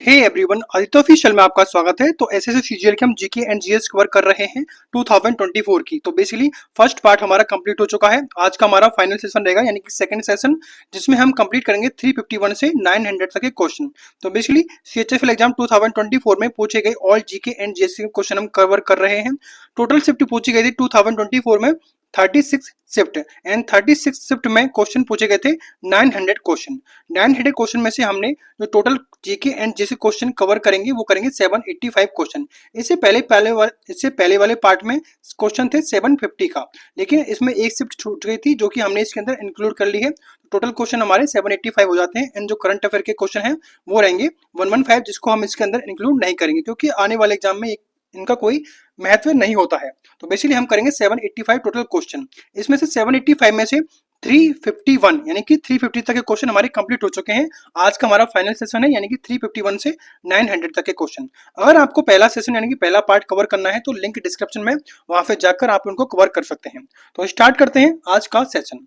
Hey everyone, Aditya official में आपका स्वागत है। तो एसएससी सीजीएल के हम जीके एंड जीएस कवर कर रहे हैं 2024 की। तो बेसिकली फर्स्ट पार्ट हमारा कंप्लीट हो चुका है। आज का हमारा फाइनल सेशन रहेगा, यानी कि सेकंड सेशन, जिसमें हम कंप्लीट करेंगे 351 से 900 तक के क्वेश्चन। तो बेसिकली सीएचएसएल एग्जाम 2024 में पूछे गए ऑल जीके एंड जीएस के क्वेश्चन हम कवर कर रहे हैं। टोटल शिफ्ट पूछी गई थी 2024 में 36 शिफ्ट, एंड 36 शिफ्ट में क्वेश्चन पूछे गए थे 900 क्वेश्चन। 900 क्वेश्चन में से हमने जो टोटल जीके एंड जैसे क्वेश्चन कवर करेंगे वो करेंगे 785 क्वेश्चन। इससे पहले वाले पार्ट में क्वेश्चन थे 750 का, लेकिन इसमें एक शिफ्ट छूट गई थी जो कि हमने इसके अंदर इंक्लूड कर ली है। टोटल क्वेश्चन हमारे 785 हो जाते हैं, एंड जो करंट अफेयर के क्वेश्चन हैं वो रहेंगे 115, जिसको हम इसके अंदर इंक्लूड नहीं करेंगे क्योंकि आने वाले एग्जाम में इनका कोई महत्व नहीं होता है। तो बेसिकली हम करेंगे 785 टोटल क्वेश्चन। इसमें से 785 में से 351 यानी कि 350 तक के क्वेश्चन हमारे कंप्लीट हो चुके हैं। आज का हमारा फाइनल सेशन है, यानी कि 351 से 900 तक के क्वेश्चन। अगर आपको पहला सेशन यानी कि पहला पार्ट कवर करना है तो लिंक डिस्क्रिप्शन में, वहां पे जाकर आप उनको कवर कर सकते हैं। तो स्टार्ट करते हैं आज का सेशन।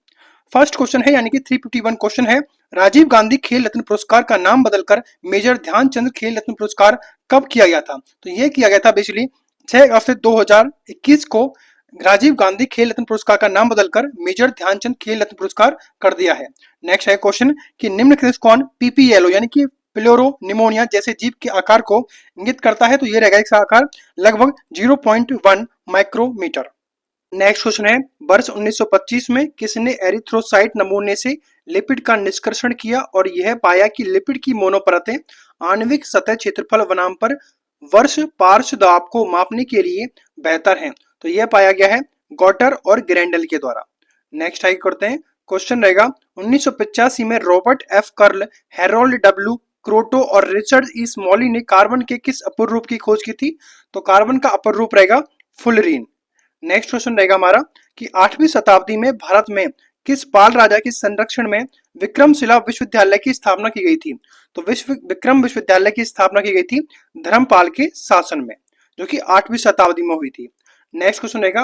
फर्स्ट क्वेश्चन है, यानी कि 351 क्वेश्चन है, राजीव गांधी खेल रत्न पुरस्कार का नाम बदलकर मेजर ध्यानचंद खेल रत्न पुरस्कार कब किया गया था? तो ये किया गया था बेसिकली 6 अगस्त 2021 को। राजीव गांधी खेल रत्न पुरस्कार का नाम बदलकर मेजर ध्यानचंद खेल रत्न पुरस्कार कर दिया है। नेक्स्ट है क्वेश्चन कि निम्नलिखित में से कौन पीपीएलओ यानी कि प्लेरो निमोनिया जैसे जीव के आकार को इंगित करता है? तो ये रहेगा इसका आकार लगभग 0.1 माइक्रोमीटर। नेक्स्ट क्वेश्चन है, वर्ष 1925 में किसने एरिथ्रोसाइट नमूने से लिपिड का निष्कर्षण किया और यह पाया कि लिपिड की मोनोपरतें आणविक सतह क्षेत्रफल बनाम पर वर्ष पार्श्व दाब को मापने के लिए बेहतर हैं? तो यह पाया गया है गॉटर और ग्रेंडल के द्वारा। नेक्स्ट आगे करते हैं, क्वेश्चन रहेगा 1985 में Robert F Curl, Harold W Kroto और रिचर्ड ई स्मॉली ने कार्बन के किस अपर रूप की खोज की थी? तो कार्बन का अपर रूप रहेगा फुलरीन। नेक्स्ट क्वेश्चन रहेगा हमारा कि 8वीं शताब्दी में भारत में किस पाल राजा के संरक्षण में विक्रमशिला विश्वविद्यालय की स्थापना की गई थी? तो विक्रम विश्वविद्यालय की स्थापना की गई थी धर्मपाल के शासन में, जो कि 8वीं शताब्दी में हुई थी। नेक्स्ट क्वेश्चन रहेगा,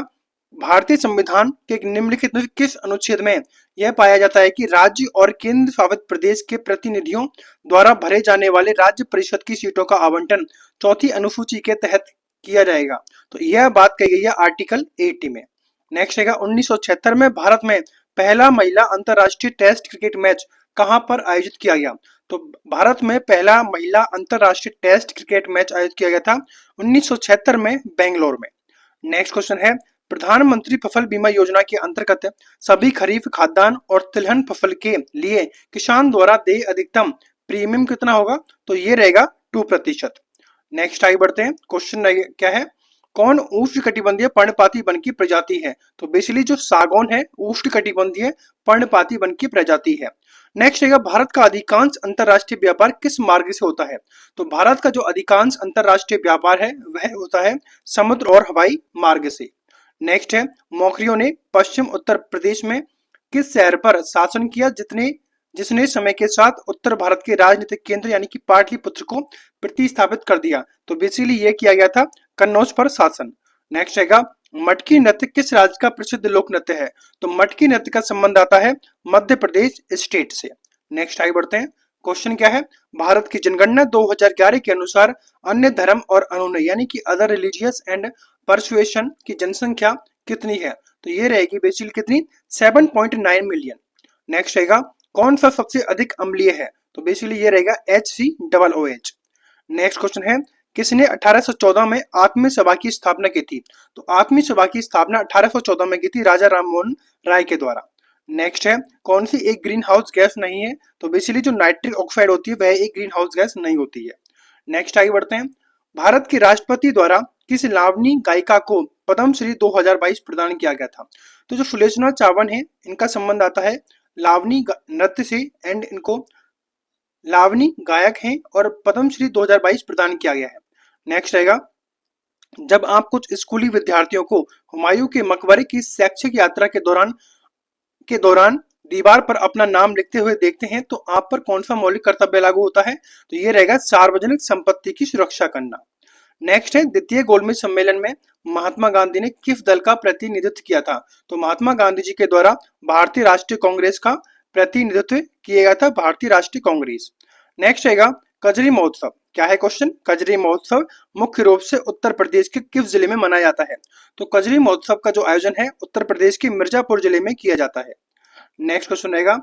भारतीय संविधान के निम्नलिखित में किस अनुच्छेद में यह पाया जाता है कि राज्य और केंद्र शासित प्रदेश के प्रतिनिधियों द्वारा भरे जाने वाले राज्य परिषद की सीटों का आवंटन चौथी अनुसूची के तहत किया जाएगा? तो यह बात कही गई है आर्टिकल 80 में। नेक्स्ट रहेगा 1976 में भारत में पहला महिला अंतरराष्ट्रीय टेस्ट क्रिकेट मैच कहां पर आयोजित किया गया? तो भारत में पहला महिला अंतरराष्ट्रीय टेस्ट क्रिकेट मैच आयोजित किया गया था 1976 में बेंगलोर में। नेक्स्ट क्वेश्चन है, प्रधानमंत्री फसल बीमा योजना के अंतर्गत सभी खरीफ खाद्यान्न और तिलहन फसल के लिए किसान द्वारा देय अधिकतम प्रीमियम कितना होगा? तो ये रहेगा 2%। नेक्स्ट आगे बढ़ते हैं, क्वेश्चन क्या है, कौन उष्णकटिबंधीय पर्णपाती वन की प्रजाति है? तो बेसिकली जो सागौन है उष्णकटिबंधीय पर्णपाती वन की प्रजाति है। नेक्स्ट रहेगा, भारत का अधिकांश अंतरराष्ट्रीय व्यापार किस मार्ग से होता है? तो भारत का जो अधिकांश अंतरराष्ट्रीय व्यापार है वह होता है समुद्र और हवाई मार्ग से। नेक्स्ट है, मौर्यों ने पश्चिम उत्तर प्रदेश में किस शहर पर शासन किया जिसने समय के साथ उत्तर भारत के राजनीतिक केंद्र यानी कि पाटलिपुत्र को प्रतिस्थापित कर दिया? तो बेसिकली ये किया गया था कन्नौज पर शासन। नेक्स्ट रहेगा, मटकी नृत्य किस राज्य का प्रसिद्ध लोक नृत्य है? तो मटकी नृत्य का संबंध आता है मध्य प्रदेश स्टेट से। नेक्स्ट आगे बढ़ते हैं, क्वेश्चन क्या है, भारत की जनगणना 2011 के अनुसार अन्य धर्म और अनुनय यानी कि अदर रिलीजियस एंड परसुएशन की जनसंख्या कितनी है? तो ये रहेगी बेसिकली कितनी, 7.9 मिलियन। नेक्स्ट रहेगा, कौन सा सबसे अधिक अम्लीय है? तो बेसिकली ये रहेगा HCOOH। नेक्स्ट क्वेश्चन है, किसने 1814 में आत्मीय सभा की स्थापना की थी? तो आत्मीय सभा की स्थापना 1814 में की थी राजा राममोहन राय के द्वारा। नेक्स्ट है, कौन सी एक ग्रीन हाउस गैस नहीं है? तो बेसिकली जो नाइट्रिक ऑक्साइड होती है वह एक ग्रीन हाउस गैस नहीं होती है। नेक्स्ट आगे बढ़ते हैं, भारत के राष्ट्रपति द्वारा किस लावनी गायिका को पद्मश्री 2022 प्रदान किया गया था? तो जो सुलोचना चावन है इनका संबंध आता है लावनी नृत्य से, एंड इनको लावनी गायक हैं और पद्मश्री 2022 प्रदान किया गया है। नेक्स्ट रहेगा, जब आप कुछ स्कूली विद्यार्थियों को हुमायूं के मकबरे की शैक्षिक यात्रा के दौरान दीवार पर अपना नाम लिखते हुए देखते हैं तो आप पर कौन सा मौलिक कर्तव्य लागू होता है? तो ये रहेगा सार्वजनिक संपत्ति की सुरक्षा करना। नेक्स्ट है, द्वितीय गोलमेज सम्मेलन में महात्मा गांधी ने किस दल का प्रतिनिधित्व किया था? तो महात्मा गांधी जी के द्वारा भारतीय राष्ट्रीय कांग्रेस का प्रतिनिधित्व किया गया था, भारतीय राष्ट्रीय कांग्रेस। नेक्स्ट रहेगा, कजरी महोत्सव क्या है क्वेश्चन? कजरी महोत्सव मुख्य रूप से उत्तर प्रदेश के किस जिले में मनाया जाता है? तो कजरी महोत्सव का जो आयोजन है उत्तर प्रदेश के मिर्जापुर जिले में किया जाता है। नेक्स्ट क्वेश्चन रहेगा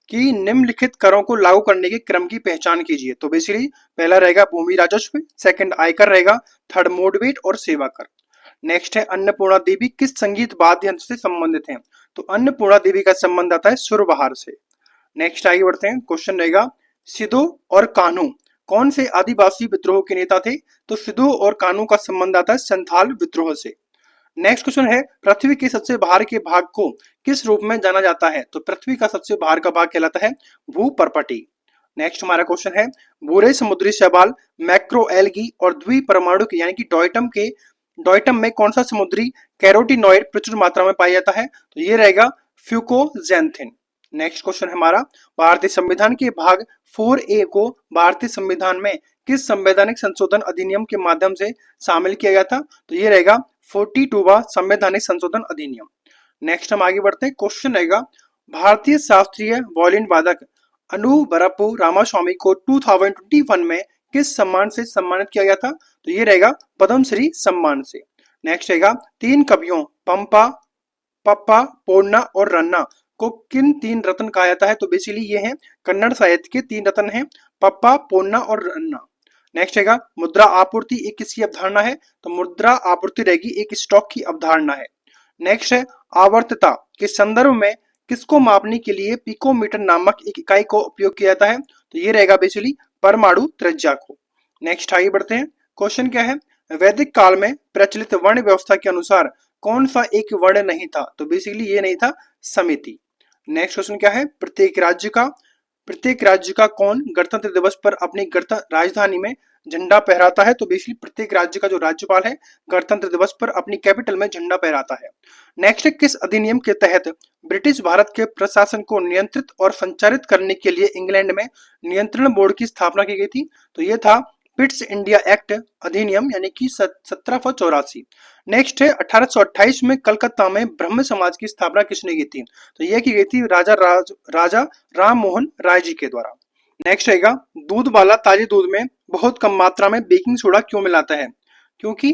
कि निम्नलिखित करों को लागू करने के क्रम की पहचान कीजिए। तो बेसिकली पहला रहेगा भूमि राजस्व, सेकंड आयकर रहेगा, थर्ड मोडवेट और सेवा कर। नेक्स्ट है अन्नपूर्णा देवी किस संगीत वाद्य यंत्र से संबंधित हैं? तो अन्नपूर्णा देवी का संबंध आता है सुरबहार से। नेक्स्ट आगे बढ़ते हैं, क्वेश्चन रहेगा सिद्धू और कान्हू कौन से आदिवासी विद्रोह के नेता थे? तो सिद्धू और कान्हू का संबंध आता है संथाल विद्रोह से। नेक्स्ट क्वेश्चन है पृथ्वी के सबसे बाहर के भाग को किस रूप में जाना जाता है? तो पृथ्वी का सबसे बाहर का भाग कहलाता है भूपर्पटी। नेक्स्ट हमारा क्वेश्चन है भूरे समुद्री शैवाल, मैक्रोएल्गी और द्विपरमाणुक यानी कि डॉयटम में कौन सा समुद्री कैरोटीनॉइड प्रचुर मात्रा में पाया जाता है? तो ये रहेगा फ्यूकोजैंथिन। नेक्स्ट क्वेश्चन है हमारा भारतीय संविधान के भाग 4A को भारतीय संविधान में किस संवैधानिक संशोधन अधिनियम के माध्यम से शामिल किया गया था? तो ये रहेगा 42वां संवैधानिक संशोधन अधिनियम। नेक्स्ट हम आगे बढ़ते हैं, क्वेश्चन रहेगा भारतीय शास्त्रीय वायलिन वादक अनु बरप्पु रामास्वामी को 2021 में किस सम्मान से सम्मानित किया गया था? तो ये रहेगा पद्मश्री सम्मान से। नेक्स्ट रहेगा तीन कवियों पंपा, पप्पा, पोन्ना और रन्ना को किन तीन रत्न कहा जाता है? तो बेसिकली ये हैं कन्नड़ साहित्य के तीन रत्न हैं, पप्पा, पोन्ना और रन्ना। नेक्स्ट रहेगा मुद्रा आपूर्ति एक किसकी अवधारणा है? तो मुद्रा आपूर्ति रहेगी एक स्टॉक की अवधारणा है। नेक्स्ट है आवर्तता के संदर्भ में किसको मापने के लिए पिकोमीटर नामक एक इकाई को उपयोग किया जाता है? तो ये रहेगा बेसिकली परमाणु त्रिज्या को। नेक्स्ट आगे बढ़ते हैं, क्वेश्चन क्या है वैदिक काल में प्रचलित वर्ण व्यवस्था के अनुसार कौन सा एक वर्ण नहीं था? तो बेसिकली ये नहीं था समिति। नेक्स्ट क्वेश्चन क्या है प्रत्येक राज्य का कौन गणतंत्र दिवस पर अपनी राजधानी में झंडा फहराता है? तो बेसिकली प्रत्येक राज्य का जो राज्यपाल है गणतंत्र दिवस पर अपनी कैपिटल में झंडा फहराता है। नेक्स्ट किस अधिनियम के तहत ब्रिटिश भारत के प्रशासन को नियंत्रित और संचालित करने के लिए इंग्लैंड में नियंत्रण बोर्ड की स्थापना की गई थी? तो ये था पिट्स इंडिया एक्ट अधिनियम यानी कि 1784। नेक्स्ट है 1828 में कलकत्ता में ब्रह्म समाज की स्थापना किसने की थी? तो यह की गई थी राजा राम मोहन राय जी के द्वारा। नेक्स्ट रहेगा दूध वाला ताजे दूध में बहुत कम मात्रा में बेकिंग सोडा क्यों मिलाता है? क्योंकि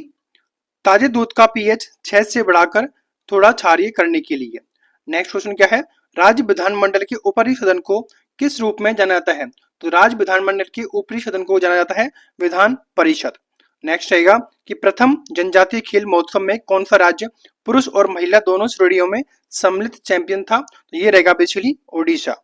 ताजे दूध का पीएच 6 से बढ़ाकर थोड़ा क्षारीय करने के लिए। नेक्स्ट क्वेश्चन क्या है राज्य विधानमंडल के ऊपरी सदन को किस रूप में जाना जाता है? तो राज्य विधानमंडल के ऊपरी सदन को जाना जाता है विधान परिषद। नेक्स्ट रहेगा कि प्रथम जनजातीय खेल महोत्सव में कौन सा राज्य पुरुष और महिला दोनों श्रेणियों में सम्मिलित चैंपियन था? तो ये रहेगा बेसिकली ओडिशा।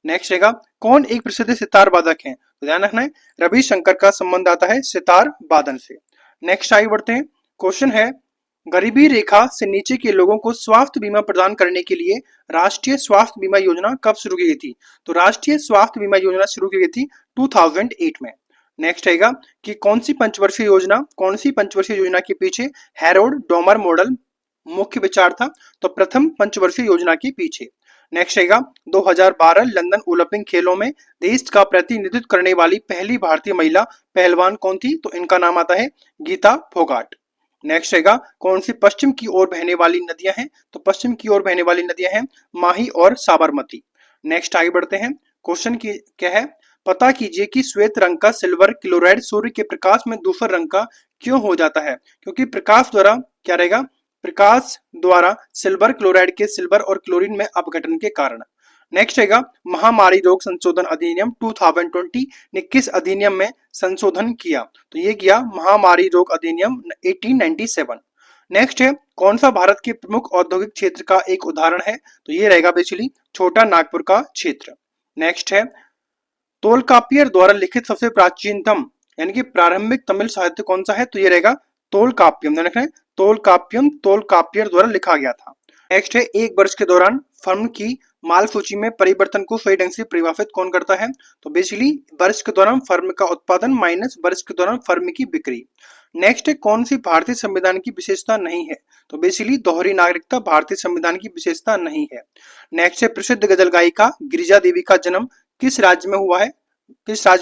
नेक्स्ट रहेगा कौन एक प्रसिद्ध सितार वादक है? तो ध्यान रखना है रविशंकर का संबंध आता है सितार वादन से। नेक्स्ट आगे बढ़ते हैं, क्वेश्चन है गरीबी रेखा से नीचे के लोगों को स्वास्थ्य बीमा प्रदान करने के लिए राष्ट्रीय स्वास्थ्य बीमा योजना कब शुरू की गई थी? तो राष्ट्रीय स्वास्थ्य बीमा योजना शुरू की गई थी 2008 में। नेक्स्ट रहेगा कि कौन सी पंचवर्षीय योजना के पीछे हैरोल्ड डोमर मॉडल मुख्य विचार था? तो प्रथम पंचवर्षीय योजना के पीछे। नेक्स्ट रहेगा 2012 लंदन ओलंपिक खेलों में देश का प्रतिनिधित्व करने वाली पहली भारतीय महिला पहलवान कौन थी? तो इनका नाम आता है गीता फोगाट। नेक्स्ट रहेगा कौन सी पश्चिम की ओर बहने वाली नदियां हैं? तो पश्चिम की ओर बहने वाली नदियां हैं माही और साबरमती। नेक्स्ट आगे बढ़ते हैं, क्वेश्चन की क्या है पता कीजिए कि श्वेत रंग का सिल्वर क्लोराइड सूर्य के प्रकाश में दूसरा रंग का क्यों हो जाता है? क्योंकि प्रकाश द्वारा क्या रहेगा प्रकाश द्वारा सिल्वर क्लोराइड के सिल्वर और क्लोरीन में अपघटन के कारण। नेक्स्ट रहेगा महामारी रोग संशोधन अधिनियम 2020 ने किस अधिनियम में संशोधन किया? तो ये किया महामारी रोग अधिनियम 1897। नेक्स्ट है कौन सा भारत के प्रमुख औद्योगिक क्षेत्र का एक उदाहरण है? तो ये रहेगा बेसिकली छोटा नागपुर का क्षेत्र। नेक्स्ट है तोलकापियर द्वारा लिखित सबसे प्राचीनतम यानी कि प्रारंभिक तमिल साहित्य कौन सा है? तो ये रहेगा तोलकाप्यम। ध्यान रखना है तोलकापियर द्वारा लिखा गया था। नेक्स्ट है एक वर्ष के दौरान फर्म की माल सूची में परिवर्तन को सही ढंग से परिभाषित कौन करता है? तो बेसिकली वर्ष के दौरान फर्म का उत्पादन माइनस वर्ष के दौरान फर्म की बिक्री। नेक्स्ट है कौन सी भारतीय संविधान की विशेषता नहीं है? तो बेसिकली दोहरी नागरिकता भारतीय संविधान की विशेषता नहीं है। नेक्स्ट है प्रसिद्ध गजल गायिका गिरिजा देवी का जन्म किस राज्य में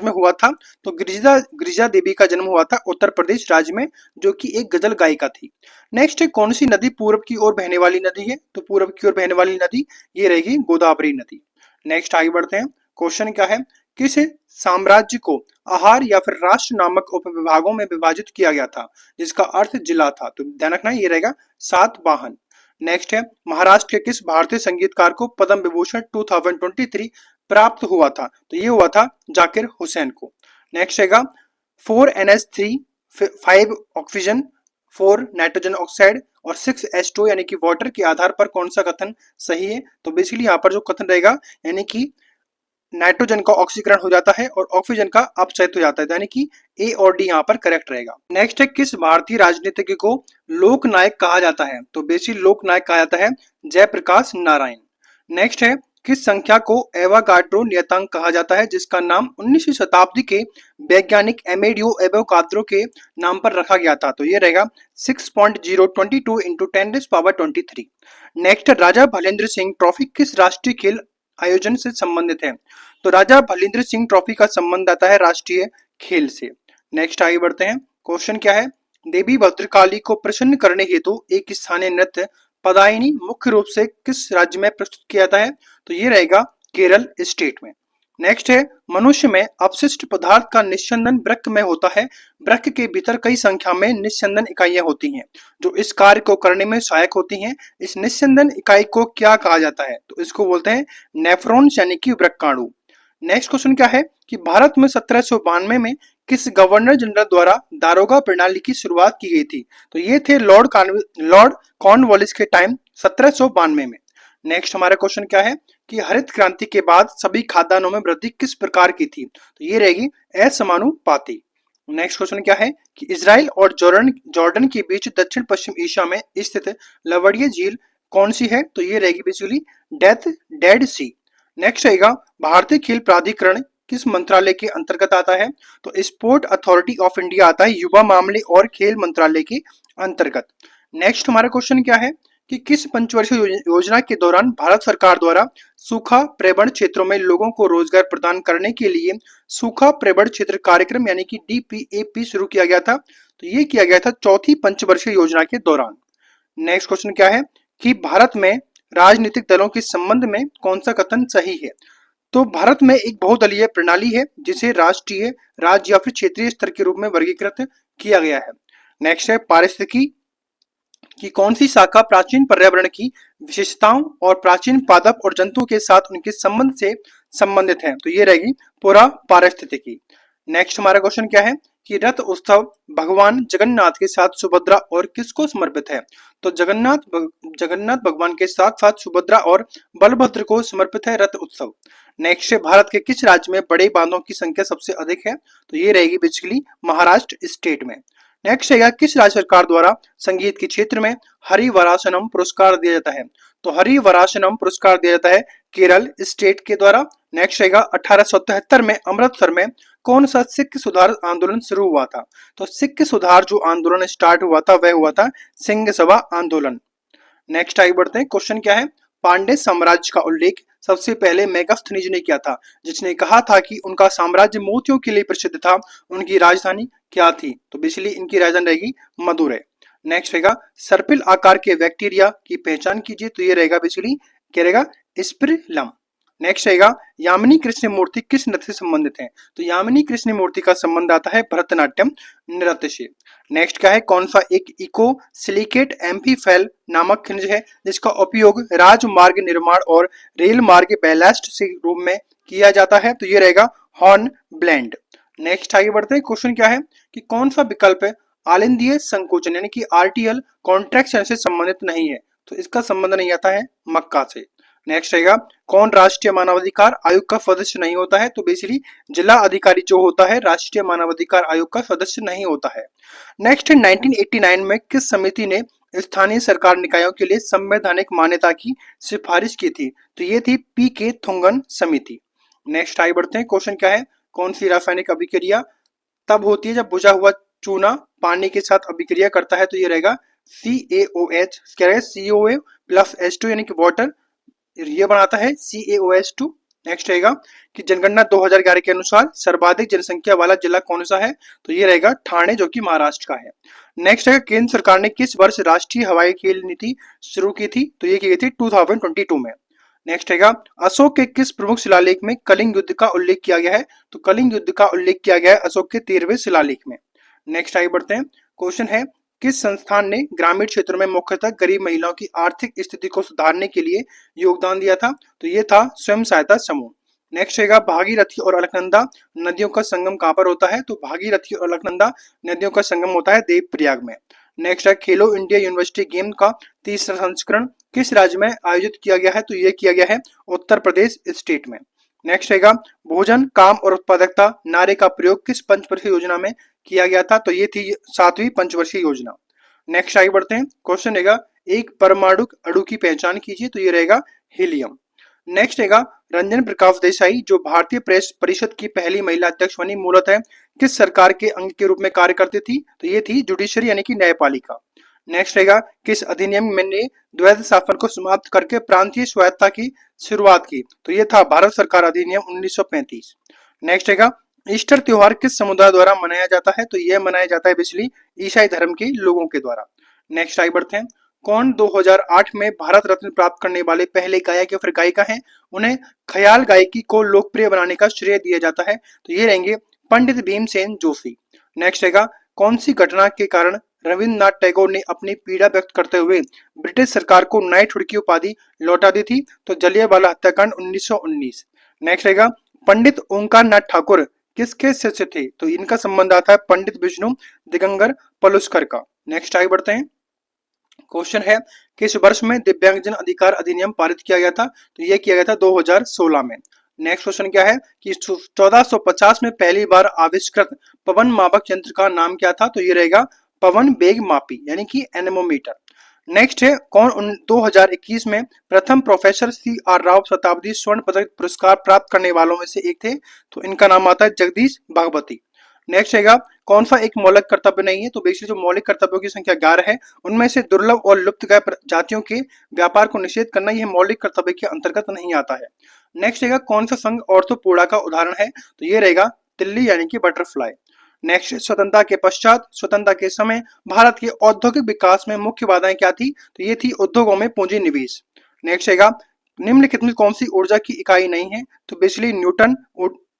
हुआ था? तो गिरिजा देवी का जन्म हुआ था उत्तर प्रदेश राज्य में, जो कि एक गजल गायिका थी। नेक्स्ट है कौन सी नदी पूर्व की ओर बहने वाली नदी है? तो पूर्व की ओर बहने वाली नदी ये रहेगी गोदावरी नदी। नेक्स्ट आगे बढ़ते हैं, क्वेश्चन क्या है किस साम्राज्य को आहार या फिर राष्ट्र नामक उपविभागों में विभाजित किया गया था, जिसका अर्थ जिला था? तो ध्यान रखना ये रहेगा सातवाहन। नेक्स्ट है, महाराष्ट्र के किस भारतीय संगीतकार को पद्म विभूषण 2023 प्राप्त हुआ था? तो ये हुआ था जाकिर हुसैन को। नेक्स्ट रहेगा 4NH3, 5 ऑक्सीजन, 4 नाइट्रोजन ऑक्साइड और 6H2 यानी कि वाटर के आधार पर कौन सा कथन सही है? तो बेसिकली यहाँ पर जो कथन रहेगा यानी कि नाइट्रोजन का ऑक्सीकरण हो जाता है और ऑक्सीजन का अपचयित हो जाता है, यानी कि ए और डी यहाँ पर करेक्ट रहेगा। नेक्स्ट है, किस भारतीय राजनीतिज्ञ को लोकनायक कहा जाता है? तो बेसिकली लोकनायक कहा जाता है जयप्रकाश नारायण। नेक्स्ट है, किस संख्या को एवोगाड्रो नियतांक कहा जाता है, जिसका नाम 19वीं शताब्दी के वैज्ञानिक एमेडियो एवोगाद्रो के नाम पर रखा गया था? तो ये रहेगा 6.022 इंटू 10⁻23। नेक्स्ट, राजा भलेंद्र सिंह ट्रॉफी किस राष्ट्रीय खेल आयोजन से संबंधित है? तो राजा भलेंद्र सिंह ट्रॉफी का संबंध आता है राष्ट्रीय खेल से। नेक्स्ट आगे बढ़ते हैं। क्वेश्चन क्या है, देवी भद्रकाली को प्रसन्न करने हेतु एक स्थानीय नृत्य पदायनी मुख्य रूप से किस राज्य में प्रस्तुत किया जाता है? तो ये रहेगा केरल स्टेट में। नेक्स्ट है, मनुष्य में अपशिष्ट पदार्थ का निस्यंदन वृक्क में होता है। वृक्क के भीतर कई संख्या में निस्यंदन इकाइयां होती हैं जो इस कार्य को करने में सहायक होती हैं। इस निस्यंदन इकाई को क्या कहा जाता है? तो इसको बोलते हैं नेफ्रॉन्स यानी कि वृक्काणु। नेक्स्ट क्वेश्चन क्या है कि भारत में 1792 में किस गवर्नर जनरल द्वारा दारोगा प्रणाली की शुरुआत की गई थी? तो ये थे लॉर्ड कॉर्नवालिस के टाइम 1792 में। नेक्स्ट हमारा क्वेश्चन क्या है कि हरित क्रांति के बाद सभी खाद्यान्नों में वृद्धि किस प्रकार की थी? तो ये रहेगी असमानुपाती। नेक्स्ट क्वेश्चन क्या है कि इजराइल और जॉर्डन के बीच दक्षिण पश्चिम एशिया में स्थित लवड़ीय झील कौन सी है? तो ये रहेगी बेसिकली डेड सी। नेक्स्ट रहेगा भारतीय खेल प्राधिकरण किस मंत्रालय के अंतर्गत आता है? तो स्पोर्ट अथॉरिटी ऑफ इंडिया आता है युवा मामले और खेल मंत्रालय के अंतर्गत। नेक्स्ट हमारा क्वेश्चन क्या है कि किस पंचवर्षीय योजना के दौरान भारत सरकार द्वारा सूखा प्रवण क्षेत्रों में लोगों को रोजगार प्रदान करने के लिए सूखा प्रवण क्षेत्र कार्यक्रम यानी कि DPAP शुरू किया गया था? तो ये किया गया था चौथी पंचवर्षीय योजना के दौरान। नेक्स्ट क्वेश्चन क्या है कि भारत में राजनीतिक दलों के संबंध में कौन सा कथन सही है? तो भारत में एक बहुदलीय प्रणाली है जिसे राष्ट्रीय, राज्य या फिर क्षेत्रीय स्तर के रूप में वर्गीकृत किया गया है। नेक्स्ट है, पारिस्थितिकी कि कौन सी शाखा प्राचीन पर्यावरण की विशेषताओं और प्राचीन पादप और जंतुओं के साथ उनके संबंध से संबंधित है? तो ये रहेगी पुरा पारिस्थितिकी। नेक्स्ट हमारा क्वेश्चन क्या है कि रथ उत्सव भगवान जगन्नाथ के साथ सुभद्रा और किसको समर्पित है? तो जगन्नाथ भगवान के साथ साथ सुभद्रा और बलभद्र को समर्पित है रथ उत्सव। नेक्स्ट है, भारत के किस राज्य में बड़े बांधों की संख्या सबसे अधिक है? तो ये रहेगी बेसिकली महाराष्ट्र स्टेट में। नेक्स्ट है, किस राज्य सरकार द्वारा संगीत के क्षेत्र में हरिवरासनम पुरस्कार दिया जाता है? तो हरिवरासनम पुरस्कार दिया जाता है केरल स्टेट के द्वारा। नेक्स्ट रहेगा 1873 में अमृतसर में कौन सा सिख सुधार आंदोलन शुरू हुआ था? तो सिख सुधार जो आंदोलन स्टार्ट हुआ था वह हुआ था सिंह सभा आंदोलन। नेक्स्ट आगे बढ़ते हैं। क्वेश्चन क्या है, पांड्य साम्राज्य का उल्लेख सबसे पहले मेगास्थनीज ने किया था, जिसने कहा था कि उनका साम्राज्य मोतियों के लिए प्रसिद्ध था। उनकी राजधानी क्या थी? तो बेसिकली इनकी राजधानी रहेगी मदुरै। नेक्स्ट रहेगा सर्पिल आकार के बैक्टीरिया की पहचान कीजिए। तो ये रहेगा बेसिकली क्या रहेगा स्पिरिलम। नेक्स्ट रहेगा यामिनी कृष्ण मूर्ति किस नृत्य से संबंधित है? तो यामिनी कृष्ण मूर्ति का संबंध आता है भरतनाट्यम नृत्य से। नेक्स्ट क्या है, कौन सा एक इको सिलिकेट एम्फीफेल नामक खनिज है जिसका उपयोग राजमार्ग निर्माण और रेल मार्ग बैलास्ट से रूप में किया जाता है? तो ये रहेगा हॉर्न ब्लेंड। नेक्स्ट आगे बढ़ते हैं। क्वेश्चन क्या है कि कौन सा विकल्प आलिंदीय संकोचन यानी कि आरटीएल कॉन्ट्रैक्शन से संबंधित नहीं है? तो इसका संबंध नहीं आता है मक्का से। नेक्स्ट रहेगा कौन राष्ट्रीय मानवाधिकार आयोग का सदस्य नहीं होता है? तो बेसिकली जिला अधिकारी जो होता है राष्ट्रीय मानवाधिकार आयोग का सदस्य नहीं होता है। नेक्स्ट है 1989 में किस समिति ने स्थानीय सरकार निकायों के लिए संवैधानिक मान्यता की सिफारिश की थी? तो ये थी PK थुंगन समिति। नेक्स्ट आगे बढ़ते हैं। क्वेश्चन क्या है, कौन सी रासायनिक अभिक्रिया तब होती है जब बुझा हुआ चूना पानी के साथ अभिक्रिया करता है? तो ये रहेगा CaOH, क्या है COA प्लस H2 यानी कि वाटर, ये बनाता है CaOH2। नेक्स्ट रहेगा कि जनगणना 2011 के अनुसार सर्वाधिक जनसंख्या वाला जिला कौन सा है? तो ये रहेगा ठाणे जो कि महाराष्ट्र का है। नेक्स्ट है, केंद्र सरकार ने किस वर्ष राष्ट्रीय हवाई खेल नीति शुरू की थी? तो ये की गई थी 2022 में। नेक्स्ट रहेगा अशोक के किस प्रमुख शिलालेख में कलिंग युद्ध का उल्लेख किया गया है? तो कलिंग युद्ध का उल्लेख किया गया है अशोक के 13वें शिलालेख में। नेक्स्ट आगे बढ़ते हैं। क्वेश्चन है किस संस्थान ने ग्रामीण क्षेत्रों में मुख्यतः गरीब महिलाओं की आर्थिक स्थिति को सुधारने के लिए योगदान दिया था? तो ये था स्वयं सहायता समूह। नेक्स्ट रहेगा भागीरथी और अलकनंदा नदियों का संगम कहाँ पर होता है? तो भागीरथी और अलकनंदा नदियों का संगम होता है देवप्रयाग में। नेक्स्ट है खेलो इंडिया यूनिवर्सिटी गेम का तीसरा संस्करण किस राज्य में आयोजित किया गया है? तो ये किया गया है उत्तर प्रदेश स्टेट में। नेक्स्ट रहेगा भोजन काम और उत्पादकता नारे का प्रयोग किस पंचवर्षीय योजना में किया गया था? तो ये थी 7वीं पंचवर्षीय योजना। नेक्स्ट आगे बढ़ते हैं। क्वेश्चन रहेगा एक परमाणु अणु की पहचान कीजिए। तो ये रहेगा हीलियम। नेक्स्ट रहेगा रंजन प्रकाश देसाई जो भारतीय प्रेस परिषद की पहली महिला अध्यक्ष बनी मूलतः किस सरकार के अंग के रूप में कार्य करती थी? तो ये थी जुडिशरी यानी कि न्यायपालिका। नेक्स्ट रहेगा किस अधिनियम में ने द्वैध शासन को समाप्त करके प्रांतीय स्वायत्तता की शुरुआत की? तो ये था भारत सरकार अधिनियम 1935। नेक्स्ट रहेगा ईस्टर त्योहार किस समुदाय द्वारा मनाया जाता है? तो यह मनाया जाता है बेसिकली ईसाई धर्म के लोगों के द्वारा। नेक्स्ट आगे बढ़ते हैं। कौन 2008 में भारत रत्न प्राप्त करने वाले पहले गायक या फिर गायिका हैं? उन्हें ख्याल गायकी को लोकप्रिय बनाने का श्रेय दिया जाता है। तो ये रहेंगे पंडित भीमसेन जोशी। नेक्स्ट रहेगा कौन सी घटना के कारण रविंद्रनाथ टैगोर ने अपनी पीड़ा व्यक्त करते हुए ब्रिटिश सरकार को नाइटहुड की उपाधि लौटा दी थी? तो जलियांवाला हत्याकांड 1919। नेक्स्ट रहेगा पंडित ओंकार नाथ ठाकुर किसके शिष्य थे? तो इनका संबंध आता है पंडित विष्णु दिगंबर पलुस्कर का। नेक्स्ट आगे बढ़ते हैं। क्वेश्चन है किस वर्ष में दिव्यांगजन अधिकार अधिनियम पारित किया गया था? तो यह किया गया था 2016 में। नेक्स्ट क्वेश्चन क्या है कि 1450 में पहली बार आविष्कृत पवन मापक यंत्र का नाम क्या था? तो ये रहेगा पवन वेग मापी यानी कि एनेमोमीटर। नेक्स्ट है कौन 2021 में प्रथम प्रोफेसर CR राव शताब्दी स्वर्ण पदक पुरस्कार प्राप्त करने वालों में से एक थे? तो इनका नाम आता है जगदीश भगवती। नेक्स्ट रहेगा कौन सा एक मौलिक कर्तव्य नहीं है? तो बेसिकली जो मौलिक कर्तव्यों की संख्या 11 है उनमें से दुर्लभ और लुप्तगाय जातियों के व्यापार को निषेध करना यह मौलिक कर्तव्य के अंतर्गत नहीं आता है। नेक्स्ट रहेगा कौन सा संघ ऑर्थोपोडा का उदाहरण है? तो ये रहेगा तिल्ली यानी कि बटरफ्लाई। नेक्स्ट स्वतंत्रता के पश्चात स्वतंत्रता के समय भारत के औद्योगिक विकास में मुख्य बाधाएं क्या थी? तो ये थी उद्योगों में पूंजी निवेश। नेक्स्ट रहेगा निम्नलिखित में कौन सी ऊर्जा की इकाई नहीं है? तो बेसिकली न्यूटन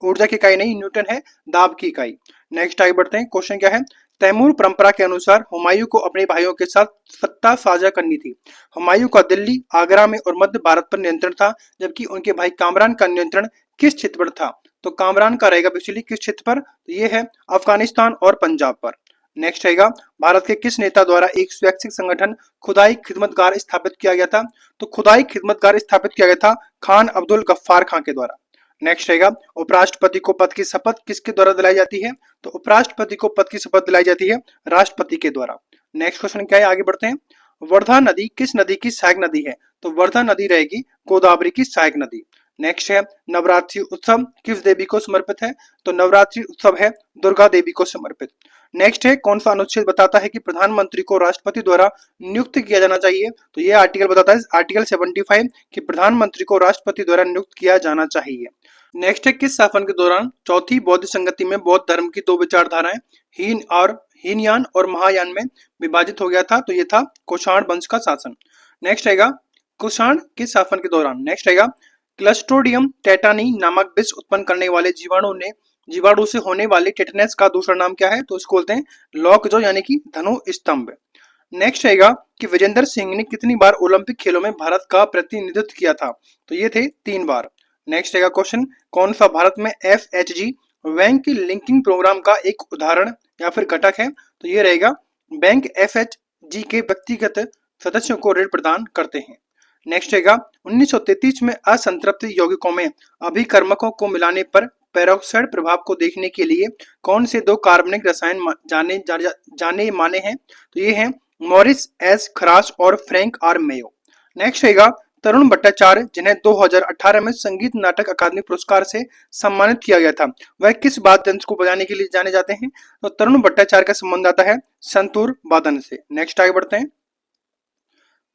ऊर्जा की इकाई नहीं न्यूटन है दाब की इकाई। नेक्स्ट आगे बढ़ते हैं। क्वेश्चन क्या है तैमूर परंपरा के अनुसार हुमायूं को अपने भाइयों के साथ सत्ता साझा करनी थी। हुमायूं का दिल्ली आगरा में और मध्य भारत पर नियंत्रण था जबकि उनके भाई कामरान का नियंत्रण किस क्षेत्र पर था? तो कामरान का रहेगा बेसिकली किस क्षेत्र पर? तो ये है अफगानिस्तान और पंजाब पर। नेक्स्ट रहेगा भारत के किस नेता द्वारा एक स्वैच्छिक संगठन खुदाई खिदमतगार स्थापित किया गया था? तो खुदाई खिदमतगार स्थापित किया गया था खान अब्दुल गफ्फार खान के द्वारा। नेक्स्ट रहेगा उपराष्ट्रपति को पद की शपथ किसके द्वारा दिलाई जाती है? तो उपराष्ट्रपति को पद की शपथ दिलाई जाती है राष्ट्रपति के द्वारा। नेक्स्ट क्वेश्चन क्या है आगे बढ़ते हैं। वर्धा नदी किस नदी की सहायक नदी है? तो वर्धा नदी रहेगी गोदावरी की सहायक नदी। नेक्स्ट है नवरात्रि उत्सव किस देवी को समर्पित है? तो नवरात्रि उत्सव है दुर्गा देवी को समर्पित। नेक्स्ट है कौन सा अनुच्छेद बताता है कि प्रधानमंत्री को राष्ट्रपति द्वारा नियुक्त किया जाना चाहिए? तो ये आर्टिकल बताता है आर्टिकल 75 कि प्रधानमंत्री को राष्ट्रपति द्वारा नियुक्त किया जाना चाहिए। नेक्स्ट है किस शासन के दौरान चौथी बौद्ध संगति में बौद्ध धर्म की दो विचारधाराएं हीनयान और महायान में विभाजित हो गया था? तो ये था कुषाण वंश का शासन। नेक्स्ट रहेगा कुषाण किस शासन के दौरान? नेक्स्ट रहेगा क्लस्ट्रोडियम टेटानी नामक विष उत्पन्न करने वाले जीवाणु से होने वाले टेटनस का दूसरा नाम क्या है? तो इसको बोलते हैं लॉकजॉ यानी कि धनु स्तंभ। नेक्स्ट रहेगा कि विजेंद्र सिंह ने कितनी बार ओलंपिक खेलों में भारत का प्रतिनिधित्व किया था? तो ये थे 3 बार। नेक्स्ट रहेगा क्वेश्चन कौन सा भारत में FHG बैंक लिंकिंग प्रोग्राम का एक उदाहरण या फिर घटक है? तो ये रहेगा बैंक FHG के व्यक्तिगत सदस्यों को ऋण प्रदान करते हैं। नेक्स्ट रहेगा 1933 में असंतृप्त यौगिकों में अभिकर्मकों को मिलाने पर पेरोक्साइड प्रभाव को देखने के लिए कौन से 2 कार्बनिक रसायन जाने माने हैं? तो ये हैं मॉरिस एस खराश और फ्रैंक आर मेयो। नेक्स्ट रहेगा तरुण भट्टाचार्य जिन्हें 2018 में संगीत नाटक अकादमी पुरस्कार से सम्मानित किया गया था वह किस वाद्य यंत्र को बजाने के लिए जाने जाते हैं? तो तरुण भट्टाचार्य का संबंध आता है संतूर वादन से। नेक्स्ट आगे बढ़ते हैं।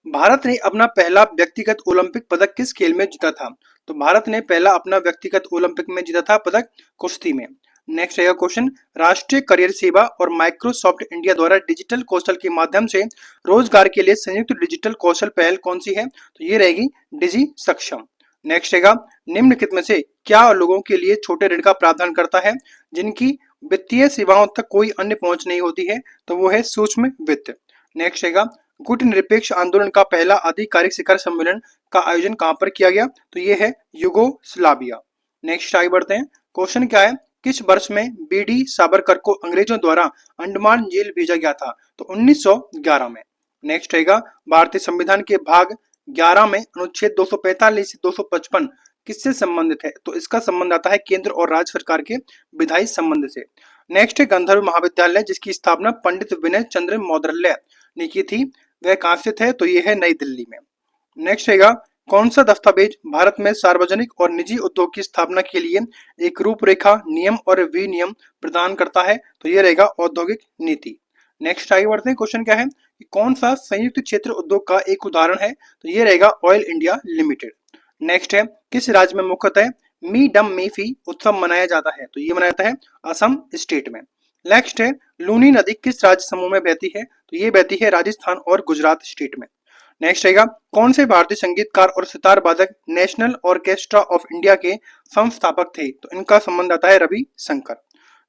भारत ने अपना पहला व्यक्तिगत ओलंपिक पदक किस खेल में जीता था? तो भारत ने पहला अपना व्यक्तिगत ओलंपिक में जीता था पदक कुश्ती में। नेक्स्ट रहेगा क्वेश्चन राष्ट्रीय करियर सेवा और माइक्रोसॉफ्ट इंडिया द्वारा डिजिटल कौशल के माध्यम से रोजगार के लिए संयुक्त डिजिटल कौशल पहल कौन सी है? तो ये रहेगी डिजी सक्षम। नेक्स्ट रहेगा, निम्नलिखित में से क्या लोगों के लिए छोटे ऋण का प्रावधान करता है जिनकी वित्तीय सेवाओं तक कोई अन्य पहुंच नहीं होती है? तो वो है सूक्ष्म वित्त। नेक्स्ट रहेगा, गुटनिरपेक्ष आंदोलन का पहला आधिकारिक शिखर सम्मेलन का आयोजन कहां पर किया गया? तो ये है युगोस्लाविया। नेक्स्ट आगे बढ़ते हैं। क्वेश्चन क्या है, किस वर्ष में बीडी सावरकर को अंग्रेजों द्वारा अंडमान जेल भेजा गया था? तो 1911 में। नेक्स्ट रहेगा, भारतीय संविधान के भाग 11 में अनुच्छेद 245 से 255 किससे संबंधित है? तो इसका संबंध आता है केंद्र और राज्य सरकार के विधायी संबंध से। नेक्स्ट है गंधर्व महाविद्यालय जिसकी स्थापना पंडित विनय चंद्र मौद्गल्य ने की थी, वह कहां स्थित है? तो यह है नई दिल्ली में। नेक्स्ट रहेगा, कौन सा दस्तावेज भारत में सार्वजनिक और निजी उद्योग की स्थापना के लिए एक रूपरेखा, नियम और विनियम प्रदान करता है? तो ये रहेगा औद्योगिक नीति। नेक्स्ट आगे बढ़ते हैं। क्वेश्चन क्या है कि कौन सा संयुक्त क्षेत्र उद्योग का एक उदाहरण है? तो ये रहेगा ऑयल इंडिया लिमिटेड। नेक्स्ट है, किस राज्य में मुख्यतः मी डम मी फी उत्सव मनाया जाता है? तो ये मनाया जाता है असम स्टेट में। नेक्स्ट है, लूनी नदी किस राज्य समूह में बहती है? तो ये बहती है राजस्थान और गुजरात स्टेट में। नेक्स्ट रहेगा, कौन से भारतीय संगीतकार और सितार वादक नेशनल ऑर्केस्ट्रा ऑफ इंडिया के संस्थापक थे? तो इनका संबंध आता है रवि शंकर।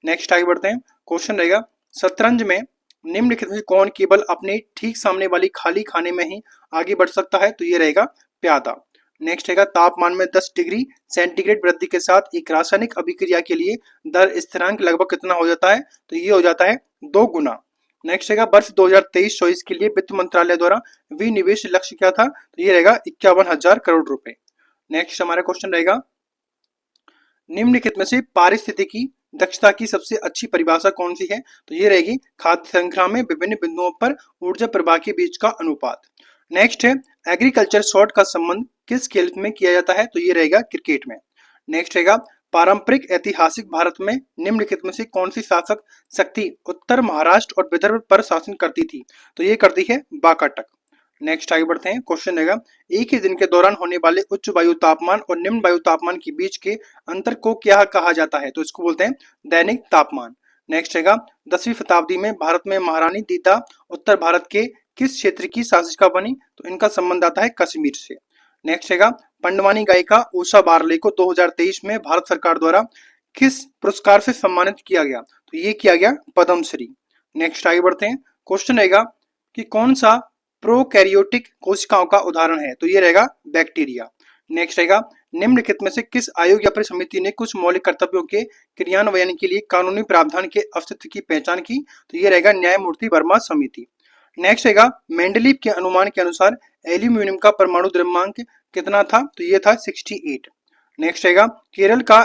नेक्स्ट आगे बढ़ते हैं। क्वेश्चन रहेगा, शतरंज में निम्नलिखित में से कौन केवल अपने ठीक सामने वाली खाली खाने में ही आगे बढ़ सकता है? तो ये रहेगा प्यादा। नेक्स्ट रहेगा, तापमान में 10 डिग्री सेंटीग्रेड वृद्धि के साथ एक रासायनिक अभिक्रिया के लिए दर स्थिरांक लगभग कितना हो जाता है? तो ये हो जाता है 2 गुना। नेक्स्ट रहेगा, वर्ष 2023-24 के लिए वित्त मंत्रालय द्वारा विनिवेश लक्ष्य क्या था? तो ये रहेगा 51,000 करोड़ रुपए। नेक्स्ट हमारा क्वेश्चन रहेगा, निम्नलिखित में से पारिस्थितिकी दक्षता की सबसे अच्छी परिभाषा कौन सी है? तो ये रहेगी खाद्य श्रृंखला में विभिन्न बिंदुओं पर ऊर्जा प्रवाह के बीच का अनुपात। नेक्स्ट है, एग्रीकल्चर शॉट का संबंध किस खेल में किया जाता है? तो ये रहेगा क्रिकेट में। नेक्स्ट रहेगा, पारंपरिक ऐतिहासिक भारत में निम्नलिखित में से कौन सी शासक शक्ति उत्तर महाराष्ट्र और विदर्भ पर शासन करती थी? तो ये करती है वाकाटक। नेक्स्ट आगे बढ़ते हैं। क्वेश्चन रहेगा, एक ही दिन के दौरान होने वाले उच्च वायु तापमान और निम्न वायु तापमान के बीच के अंतर को क्या कहा जाता है? तो इसको बोलते हैं दैनिक तापमान। नेक्स्ट रहेगा, 10वीं शताब्दी में भारत में महारानी दीदा उत्तर भारत के किस क्षेत्र की शासिका बनी? तो इनका संबंध आता है कश्मीर से। नेक्स्ट रहेगा, पंडवानी गायिका उषा बारले को 2023 में भारत सरकार द्वारा किस पुरस्कार से सम्मानित किया गया? तो ये किया गया पद्मश्री। नेक्स्ट आगे बढ़ते हैं। क्वेश्चन रहेगा कि कौन सा प्रोकैरियोटिक कोशिकाओं का उदाहरण है? तो ये रहेगा बैक्टीरिया। नेक्स्ट रहेगा, निम्नलिखित में से किस आयोग या परिसमिति ने कुछ मौलिक कर्तव्यों के क्रियान्वयन के लिए कानूनी प्रावधान के अस्तित्व की पहचान की? तो ये रहेगा न्यायमूर्ति वर्मा समिति। नेक्स्ट रहेगा, मेंडलीव के अनुमान के अनुसार एल्यूमिनियम का परमाणु द्रव्यमांक कितना था? तो ये था 68। नेक्स्ट रहेगा, केरल का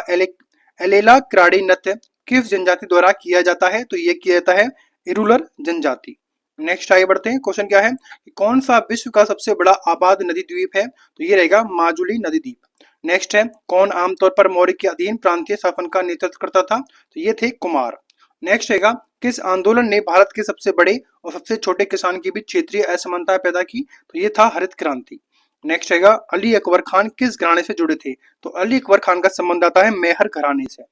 एलेला क्राडी नृत्य किस जनजाति द्वारा किया जाता है? तो ये किया जाता है इरुलर जनजाति। नेक्स्ट आगे बढ़ते हैं। क्वेश्चन क्या है कि कौन सा विश्व का सबसे बड़ा आबाद नदी द्वीप है? तो ये रहेगा माजुली नदी द्वीप। नेक्स्ट है, कौन आमतौर पर मौर्य के अधीन प्रांतीय शासन का नेतृत्व करता था? तो ये थे कुमार। नेक्स्ट रहेगा, किस आंदोलन ने भारत के सबसे बड़े और सबसे छोटे किसान के बीच क्षेत्रीय असमानता पैदा की? तो ये था हरित क्रांति। नेक्स्ट रहेगा, अली अकबर खान किस घराने से जुड़े थे? तो अली अकबर खान का संबंध आता है मेहर घराने से।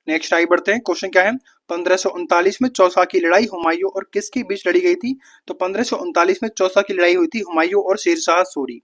नेक्स्ट आगे बढ़ते हैं। क्वेश्चन क्या है, 1539 में चौसा की लड़ाई हुमायूं और किसके बीच लड़ी गई थी? तो 1539 में चौसा की लड़ाई हुई थी हुमायूं और शेरशाह सूरी।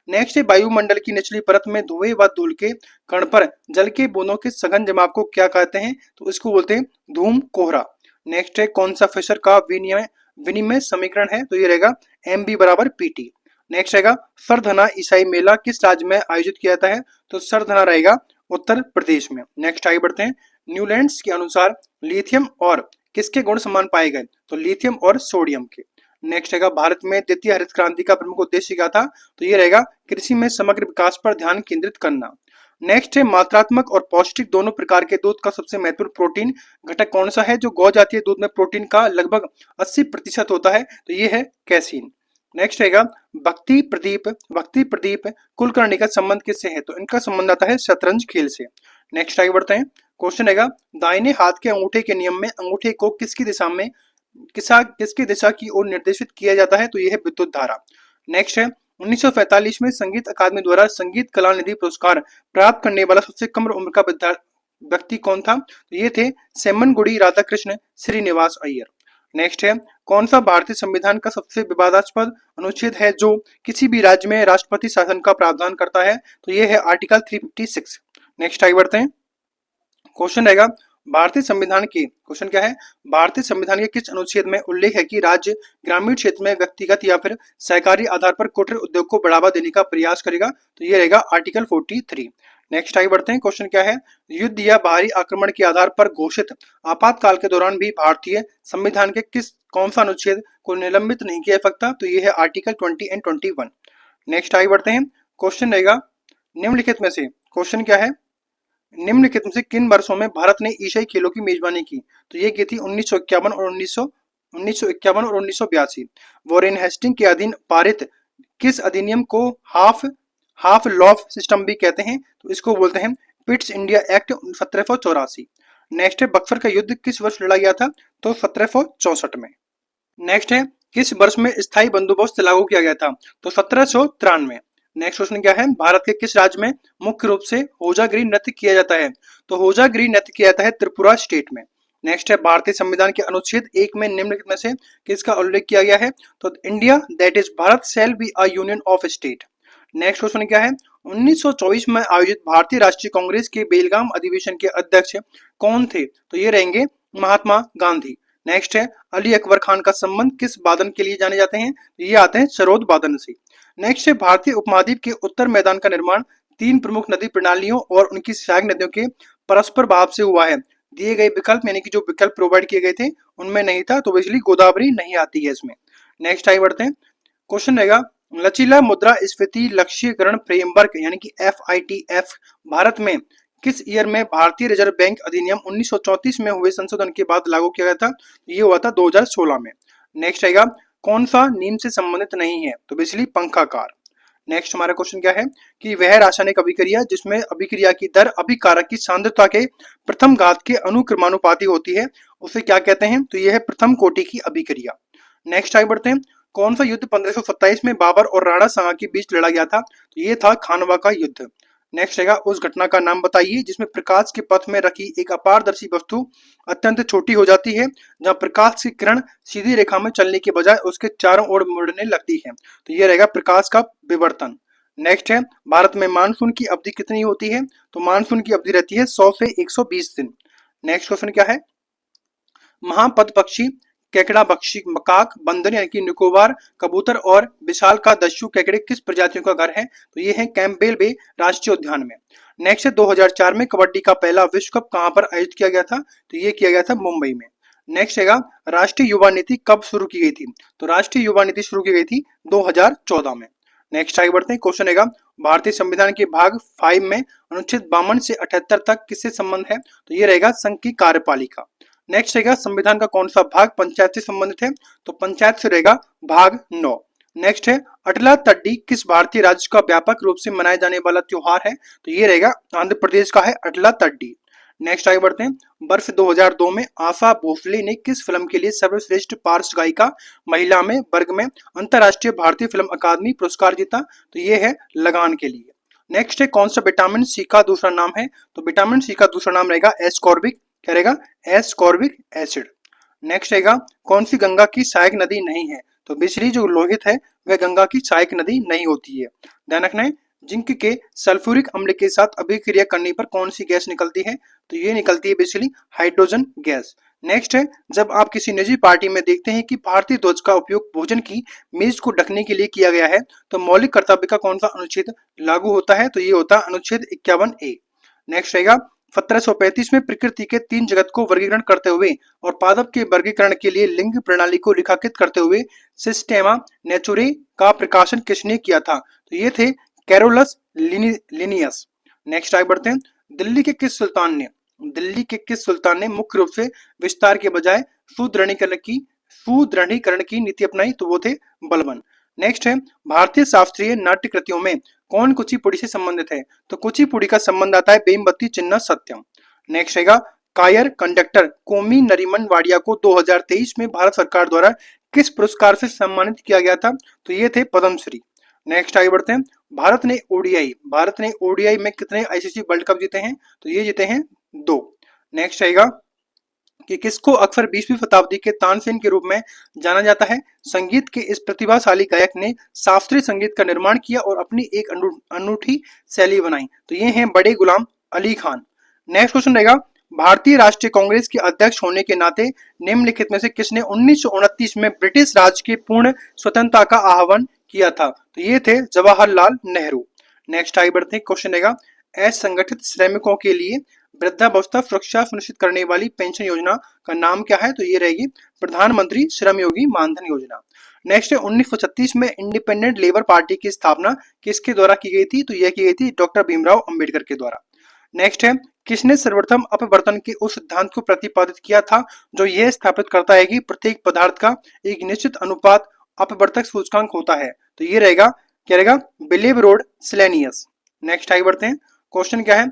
नेक्स्ट है, वायुमंडल की निचली परत में धुएं व धूल के कण पर जल के बूंदों के सघन जमाव को क्या कहते हैं? तो इसको बोलते हैं धूम कोहरा। नेक्स्ट है, कौन सा फिशर का विनिमय विनिमय समीकरण है? तो ये रहेगा MB बराबर PT। नेक्स्ट रहेगा, सरधना ईसाई मेला किस राज्य में आयोजित किया जाता है? तो सरधना रहेगा उत्तर प्रदेश में। नेक्स्ट आगे बढ़ते हैं। न्यूलैंड्स के अनुसार लिथियम और किसके गुण समान पाए गए? तो लिथियम और सोडियम के। नेक्स्ट रहेगा, भारत में द्वितीय हरित क्रांति का प्रमुख उद्देश्य क्या था? तो ये रहेगा कृषि में समग्र विकास पर ध्यान केंद्रित करना। नेक्स्ट है, मात्रात्मक और पौष्टिक दोनों प्रकार के दूध का सबसे महत्वपूर्ण प्रोटीन घटक कौन सा है जो गौ जातीय दूध में प्रोटीन का लगभग 80% होता है? तो ये है कैसीन। नेक्स्ट रहेगा, भक्ति प्रदीप कुलकर्णी का संबंध किससे है? तो इनका संबंध आता है शतरंज खेल से। नेक्स्ट आगे बढ़ते हैं। क्वेश्चन रहेगा, दाहिने हाथ के अंगूठे के नियम में अंगूठे को किसकी दिशा की ओर निर्देशित किया जाता है? तो यह है विद्युत धारा। नेक्स्ट है, 1945 में संगीत अकादमी द्वारा संगीत कला निधि पुरस्कार प्राप्त करने वाला सबसे कम उम्र का व्यक्ति कौन था? तो ये थे सेम्मनगुडी राधाकृष्ण श्रीनिवास अय्यर। नेक्स्ट है कौन सा भारतीय संविधान का सबसे विवादास्पद अनुच्छेद है जो किसी भी राज्य में राष्ट्रपति शासन का प्रावधान करता है? तो ये है आर्टिकल 356। नेक्स्ट आगे बढ़ते हैं। क्वेश्चन रहेगा भारतीय संविधान के क्वेश्चन क्या है भारतीय संविधान के किस अनुच्छेद में उल्लेख है कि राज्य ग्रामीण क्षेत्र में व्यक्तिगत या फिर सहकारी आधार पर कुटीर उद्योग को बढ़ावा देने का प्रयास करेगा? तो ये रहेगा आर्टिकल 43। नेक्स्ट आगे बढ़ते हैं। क्वेश्चन क्या है युद्ध या बाहरी आक्रमण के आधार पर घोषित आपातकाल के दौरान भी भारतीय संविधान के किस कौन सा अनुच्छेद को निलंबित नहीं किया जा सकता? तो ये है आर्टिकल 20 एंड 21। नेक्स्ट आगे बढ़ते हैं। क्वेश्चन रहेगा निम्नलिखित में से क्वेश्चन क्या है निम्नलिखित में से किन वर्षों में भारत ने एशियाई खेलों की मेजबानी की? तो ये की थी 1951 और 1951 और 1982। वॉरेन हेस्टिंग के अधीन पारित किस अधिनियम को हाफ हाफ लॉफ सिस्टम भी कहते हैं? तो इसको बोलते हैं पिट्स इंडिया एक्ट 1784। नेक्स्ट है बक्सर का युद्ध किस वर्ष लड़ा गया था? तो 1764 में। नेक्स्ट है किस वर्ष में स्थायी बंदोबस्त लागू किया गया था? तो 1793। नेक्स्ट क्वेश्चन क्या है भारत के किस राज्य में मुख्य रूप से होजागिरी नृत्य किया जाता है? तो होजागिरी नृत्य किया जाता है त्रिपुरा स्टेट में। नेक्स्ट है भारतीय संविधान के अनुच्छेद 1 में निम्नलिखित में से किसका उल्लेख किया गया है? तो India that is Bharat shall be a union of state. Next question क्या है 1924 में आयोजित भारतीय राष्ट्रीय कांग्रेस के बेलगाम अधिवेशन के अध्यक्ष कौन थे? तो ये रहेंगे महात्मा गांधी। नेक्स्ट है अली अकबर खान का संबंध किस वादन के लिए जाने जाते हैं? ये आते हैं सरोद वादन से। नेक्स्ट है भारतीय उपमहाद्वीप के उत्तर मैदान का निर्माण 3 प्रमुख नदी प्रणालियों और उनकी सहायक नदियों के परस्पर भाव से हुआ है। दिए गए विकल्प यानी कि जो विकल्प प्रोवाइड किए गए थे उनमें नहीं था, तो बिजली गोदावरी नहीं आती है इसमें। नेक्स्ट आगे बढ़ते हैं। क्वेश्चन रहेगा लचीला मुद्रा स्फीति लक्ष्यीकरण फ्रेमवर्क यानी कि FITF भारत में किस ईयर में भारतीय रिजर्व बैंक अधिनियम 1934 में हुए संशोधन के बाद लागू किया गया था? ये हुआ था 2016 में। नेक्स्ट आएगा कौन सा नीम से संबंधित नहीं है? तो बेसिकली पंखाकार। नेक्स्ट हमारा क्वेश्चन क्या है कि वह रासायनिक अभिक्रिया जिसमें अभिक्रिया की दर अभिकारक की सांद्रता के प्रथम घात के अनुक्रमानुपाती होती है उसे क्या कहते हैं? तो यह है प्रथम कोटि की अभिक्रिया। नेक्स्ट आगे बढ़ते हैं। कौन सा युद्ध 1527 में बाबर और राणा सांगा के बीच लड़ा गया था? तो ये था खानवा का युद्ध। नेक्स्ट रहेगा उस घटना का नाम बताइए जिसमें प्रकाश के पथ में रखी एक अपारदर्शी वस्तु अत्यंत छोटी हो जाती है, जहां प्रकाश की किरण सीधी रेखा में चलने के बजाय उसके चारों ओर मुड़ने लगती है। तो ये रहेगा प्रकाश का विवर्तन। नेक्स्ट है भारत में मानसून की अवधि कितनी होती है? तो मानसून की अवधि रहती है 100 से 120 दिन। नेक्स्ट क्वेश्चन क्या है महापद पक्षी केकड़ा पक्षी मकाक बंदर यानी कि निकोबार कबूतर और विशाल का दस्यु केकड़े किस प्रजातियों का घर है? तो ये है कैंपबेल बे राष्ट्रीय उद्यान में। नेक्स्ट है 2004 में कबड्डी का पहला विश्व कप कहां पर आयोजित किया गया था? तो ये किया गया था मुंबई में। नेक्स्ट है राष्ट्रीय युवा नीति कब शुरू की गई थी? तो राष्ट्रीय युवा नीति शुरू की गई थी 2014 में। नेक्स्ट आगे बढ़ते हैं। क्वेश्चन है भारतीय संविधान के भाग 5 में अनुच्छेद 52 से 78 तक किससे संबंध है? तो ये रहेगा संघ की कार्यपालिका। नेक्स्ट रहेगा संविधान का कौन सा भाग पंचायत से संबंधित है? तो पंचायत से रहेगा भाग 9। नेक्स्ट है अटला तड्डी किस भारतीय राज्य का व्यापक रूप से मनाया जाने वाला त्योहार है? तो ये रहेगा आंध्र प्रदेश का है अटला तड्डी। नेक्स्ट आगे बढ़ते हैं। वर्ष 2002 में आशा भोसले ने किस फिल्म के लिए सर्वश्रेष्ठ पार्श्व गायिका महिला में वर्ग में अंतरराष्ट्रीय भारतीय फिल्म अकादमी पुरस्कार जीता? तो ये है लगान के लिए। नेक्स्ट है कौन सा विटामिन सी का दूसरा नाम है? तो विटामिन सी का दूसरा नाम रहेगा एस्कॉर्बिक क्या रहेगा एस्कॉर्बिक एसिड। नेक्स्ट रहेगा कौन सी गंगा की सहायक नदी नहीं है? तो बेसिकली जो लोहित है वह गंगा की सहायक नदी नहीं होती है। ध्यान रखना है जिंक के सल्फ्यूरिक अम्ल के साथ अभिक्रिया करने पर कौन सी गैस निकलती है? तो ये निकलती है बेसिकली हाइड्रोजन गैस। नेक्स्ट है जब आप किसी निजी पार्टी में देखते हैं कि भारतीय ध्वज का उपयोग भोजन की मेज को ढकने के लिए किया गया है तो मौलिक कर्तव्य का कौन सा अनुच्छेद लागू होता है? तो ये होता है अनुच्छेद 51A। नेक्स्ट रहेगा 1735 में प्रकृति के 3 जगत को वर्गीकरण करते हुए और पादप के वर्गीकरण के लिए लिंग प्रणाली को रेखांकित करते हुए सिस्टेमा नेचुरे का प्रकाशन किसने किया था? तो ये थे कैरोलस लिनियस। नेक्स्ट आगे बढ़ते हैं। दिल्ली के किस सुल्तान ने मुख्य रूप से विस्तार के बजाय सुदृढ़ीकरण की नीति अपनाई? तो वो थे बलबन। नेक्स्ट है भारतीय शास्त्रीय नाट्य कृतियों में कौन कुचिपुड़ी से संबंधित है? तो कुचिपुड़ी का संबंध आता है बेमबत्ती चिन्ह सत्यम। नेक्स्ट रहेगा कायर कंडक्टर कोमी नरीमन वाडिया को 2023 में भारत सरकार द्वारा किस पुरस्कार से सम्मानित किया गया था? तो ये थे पद्मश्री। नेक्स्ट आगे बढ़ते हैं। भारत ने ओडीआई में कितने आईसीसी वर्ल्ड कप जीते हैं? तो ये जीते हैं 2। नेक्स्ट रहेगा कि किसको अक्सर 20वीं शताब्दी के तानसेन के रूप में जाना जाता है। संगीत के इस प्रतिभाशाली गायक ने शास्त्रीय संगीत का निर्माण किया और अपनी एक अनूठी शैली बनाई। तो ये हैं बड़े गुलाम अली खान। नेक्स्ट क्वेश्चन रहेगा, भारतीय राष्ट्रीय कांग्रेस के अध्यक्ष होने के नाते निम्नलिखित में से किसने 1929 में ब्रिटिश राज की पूर्ण स्वतंत्रता का आह्वान किया था? तो ये थे जवाहरलाल नेहरू। नेक्स्ट आगे बढ़ते हैं, क्वेश्चन रहेगा, असंगठित श्रमिकों के लिए वृद्धावस्था सुरक्षा सुनिश्चित करने वाली पेंशन योजना का नाम क्या है? तो ये रहेगी प्रधानमंत्री श्रमयोगी मानधन योजना। नेक्स्ट है 1936 में इंडिपेंडेंट लेबर पार्टी की स्थापना किसके द्वारा की गई थी? तो यह की गई थी डॉक्टर भीमराव अंबेडकर के द्वारा। नेक्स्ट है किसने सर्वप्रथम अपवर्तन के उस सिद्धांत को प्रतिपादित किया था जो यह स्थापित करता है कि प्रत्येक पदार्थ का एक निश्चित अनुपात अपवर्तक सूचकांक होता है? तो ये रहेगा क्या रहेगा, बिलीव रोड स्लेनियस। नेक्स्ट आगे बढ़ते हैं, क्वेश्चन क्या है,